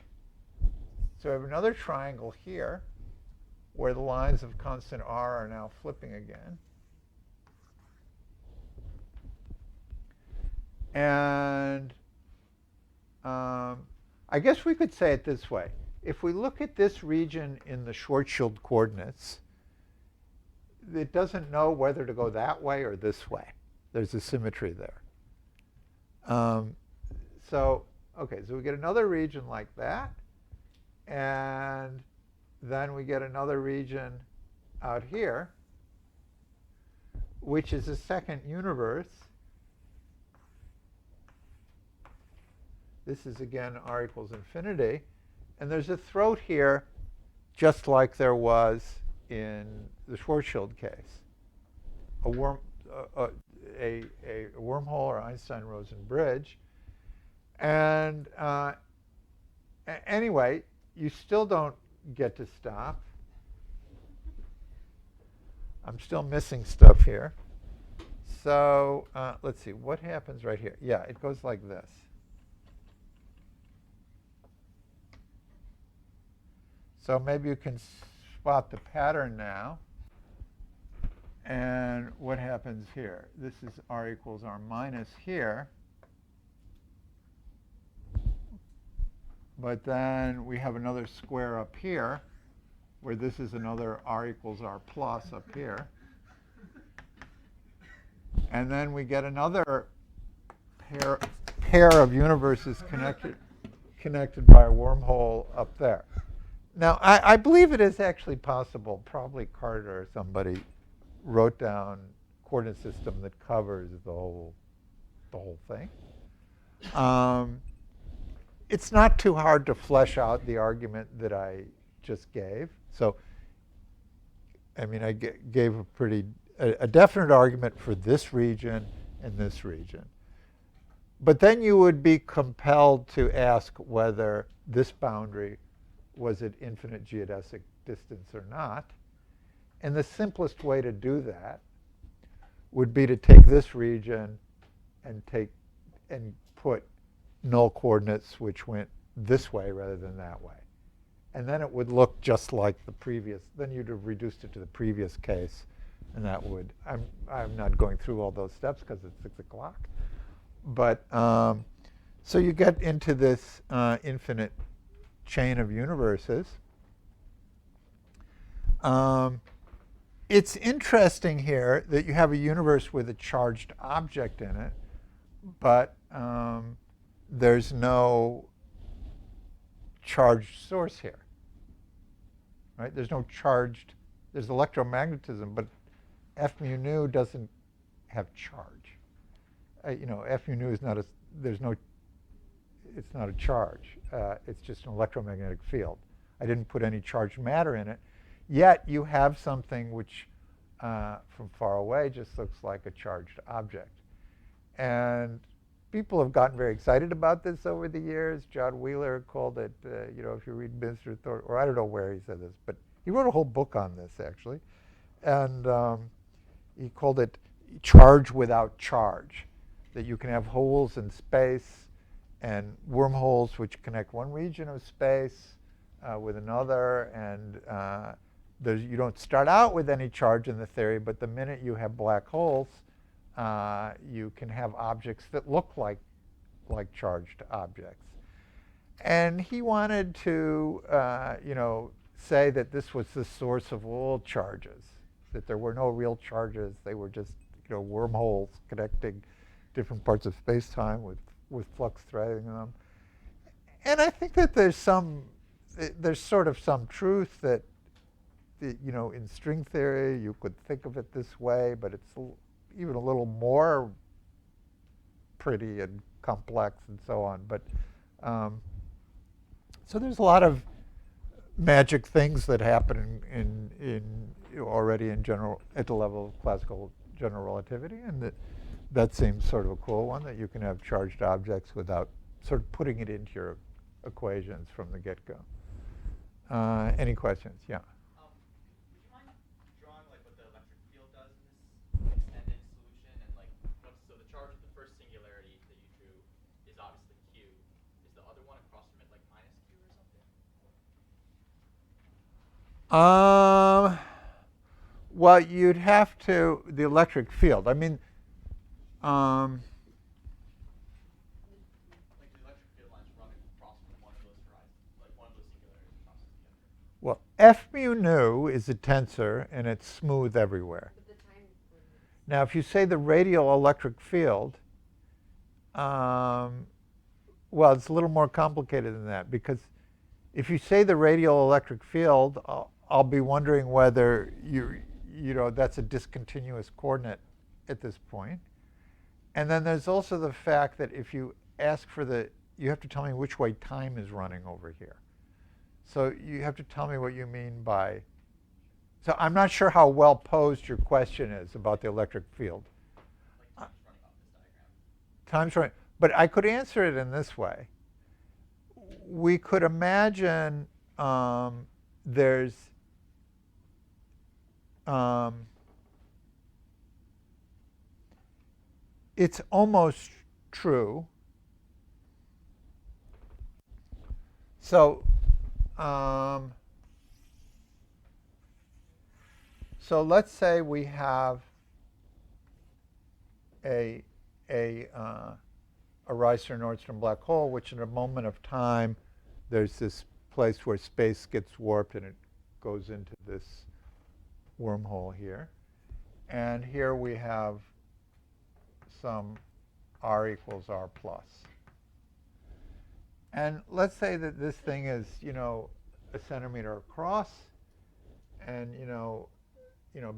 Speaker 1: So we have another triangle here where the lines of constant r are now flipping again. And I guess we could say it this way. If we look at this region in the Schwarzschild coordinates, it doesn't know whether to go that way or this way. There's a symmetry there. So we get another region like that. And then we get another region out here, which is a second universe. This is, again, r equals infinity. And there's a throat here, just like there was in the Schwarzschild case. A wormhole or Einstein-Rosen bridge. And anyway, you still don't get to stop. I'm still missing stuff here. So let's see, what happens right here? Yeah, it goes like this. So maybe you can spot the pattern now. And what happens here? This is r equals r minus here. But then we have another square up here, where this is another r equals r plus up here. And then we get another pair of universes connected by a wormhole up there. Now, I believe it is actually possible, probably Carter or somebody wrote down a coordinate system that covers the whole thing. it's not too hard to flesh out the argument that I just gave. So, I mean, I gave a definite argument for this region and this region. But then you would be compelled to ask whether this boundary was at infinite geodesic distance or not. And the simplest way to do that would be to take this region and put null coordinates which went this way rather than that way. And then it would look just like the previous. Then you'd have reduced it to the previous case, and that would. I'm not going through all those steps because it's 6 o'clock. But so you get into this infinite chain of universes. It's interesting here that you have a universe with a charged object in it, but there's no charged source here. Right? There's no charged. There's electromagnetism, but F mu nu doesn't have charge. F mu nu is not a. There's no. It's not a charge. It's just an electromagnetic field. I didn't put any charged matter in it. Yet you have something which, from far away, just looks like a charged object. And people have gotten very excited about this over the years. John Wheeler called it, if you read Mr. Thor, or I don't know where he said this, but he wrote a whole book on this, actually. And he called it charge without charge, that you can have holes in space and wormholes which connect one region of space with another, and you don't start out with any charge in the theory, but the minute you have black holes, you can have objects that look like charged objects. And he wanted to, say that this was the source of all charges, that there were no real charges. They were just, wormholes connecting different parts of space-time with flux threading them. And I think that there's sort of some truth that, in string theory, you could think of it this way, but it's even a little more pretty and complex and so on. But so there's a lot of magic things that happen already in general at the level of classical general relativity, and that seems sort of a cool one, that you can have charged objects without sort of putting it into your equations from the get-go. Any questions? Yeah.
Speaker 6: Would you mind drawing what the electric field does in this extended solution, and so the charge of the first singularity that you drew is obviously Q. Is the other one across from it minus Q or something?
Speaker 1: Well, you'd have to the electric field. I mean.
Speaker 6: The electric field lines running across from one of those horizons, one of those singularities across the other.
Speaker 1: Well, F mu nu is a tensor, and it's smooth everywhere.
Speaker 3: But the time limits.
Speaker 1: Now, if you say the radial electric field, well, it's a little more complicated than that, because if you say the radial electric field, I'll be wondering whether that's a discontinuous coordinate at this point. And then there's also the fact that if you ask for you have to tell me which way time is running over here. So you have to tell me what you mean by. So I'm not sure how well posed your question is about the electric field.
Speaker 6: Time's running off this diagram.
Speaker 1: Time's running. But I could answer it in this way. We could imagine there's it's almost true. So let's say we have a Reissner Nordstrom black hole, which in a moment of time, there's this place where space gets warped and it goes into this wormhole here. And here we have some r equals r plus. And let's say that this thing is, a centimeter across, and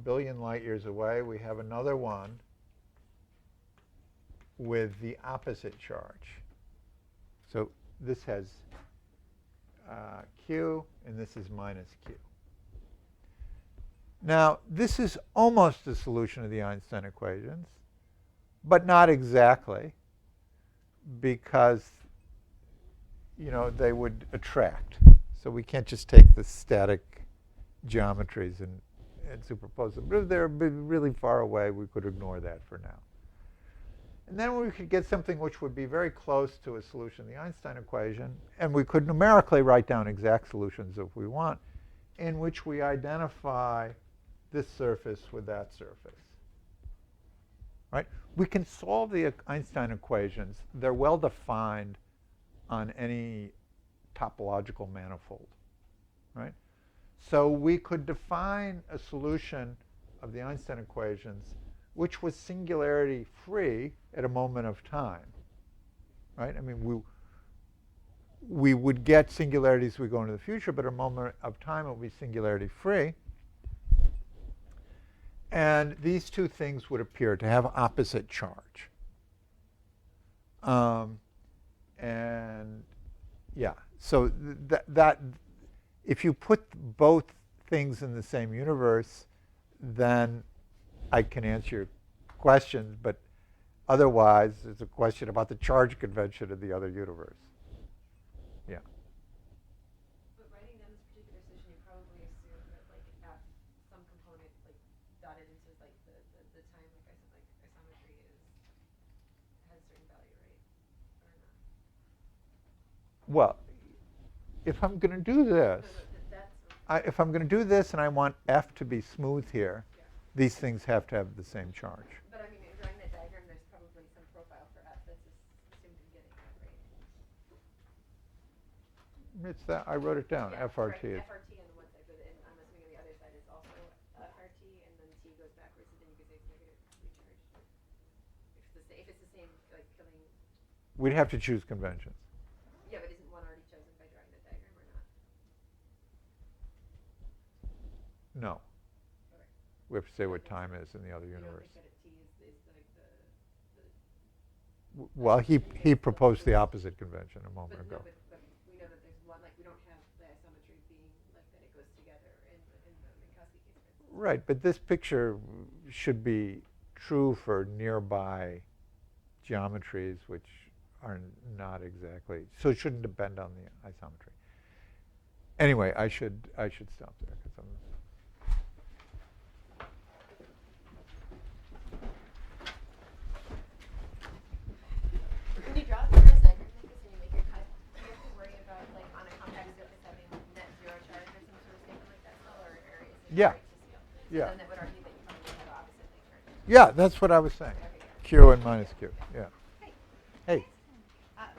Speaker 1: billion light years away, we have another one with the opposite charge. So this has Q, and this is minus Q. Now, this is almost a solution of the Einstein equations, but not exactly, because they would attract. So we can't just take the static geometries and superpose them. But if they're really far away, we could ignore that for now. And then we could get something which would be very close to a solution of the Einstein equation, and we could numerically write down exact solutions if we want, in which we identify this surface with that surface. Right? We can solve the Einstein equations. They're well defined on any topological manifold. Right? So we could define a solution of the Einstein equations which was singularity free at a moment of time. Right? I mean, we would get singularities as we go into the future, but at a moment of time it would be singularity free. And these two things would appear to have opposite charge. And yeah, so that if you put both things in the same universe, then I can answer your questions, but otherwise it's a question about the charge convention of the other universe. Yeah.
Speaker 3: But writing down this particular solution, you probably assume that like F, some component like dotted into like the time like isometry has a certain value, right? Or not?
Speaker 1: Well, if I'm going to do this, if I'm going to do this and I want F to be smooth here, these things have to have the same charge.
Speaker 3: But I mean, in drawing that diagram, there's probably some profile for F that's assumed in getting that, right?
Speaker 1: It's that I wrote it down.
Speaker 3: Yeah,
Speaker 1: FRT is.
Speaker 3: FRT on the one side, but I'm assuming on the other side is also FRT, and then T goes backwards, and then you could say it's negatively charged. If it's the same, like killing.
Speaker 1: We'd have to choose conventions.
Speaker 3: Yeah, but isn't one already chosen by drawing the diagram or not?
Speaker 1: No.
Speaker 3: Okay.
Speaker 1: We have to say what time is in the other universe.
Speaker 3: You don't think that a T is like the
Speaker 1: Well, he proposed the opposite convention a moment
Speaker 3: but
Speaker 1: ago.
Speaker 3: no, but we know that there's one, like we don't have the isometry being like that it goes together in the Minkowski case, for instance.
Speaker 1: Right, but this picture should be true for nearby geometries, which are not exactly. So it shouldn't depend on the isometry. Anyway, I should stop there because I'm.
Speaker 3: When you draw a diagram like this and you make your cut, do you have to worry about like on a compact surface having net zero charge or some sort of statement like that still, or is it
Speaker 1: Yeah.
Speaker 3: right to scale? So
Speaker 1: Yeah.
Speaker 3: then that would argue that you probably have oppositely charged.
Speaker 1: Yeah, that's what I was saying.
Speaker 3: Okay, yeah.
Speaker 1: Q and minus Q. Yeah. Hey.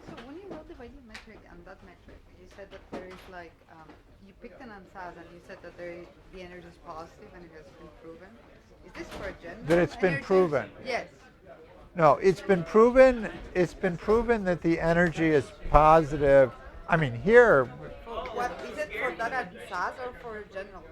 Speaker 8: So when you wrote the Vaidya metric and that metric, you said that there is like, you picked an ansatz and you said that the energy is positive and it has been proven. Is this for a general
Speaker 1: That it's been
Speaker 8: energy?
Speaker 1: proven.
Speaker 8: Yes.
Speaker 1: No, it's been proven. It's been proven that the energy is positive. I mean, here.
Speaker 8: What is it for that ansatz or for a general?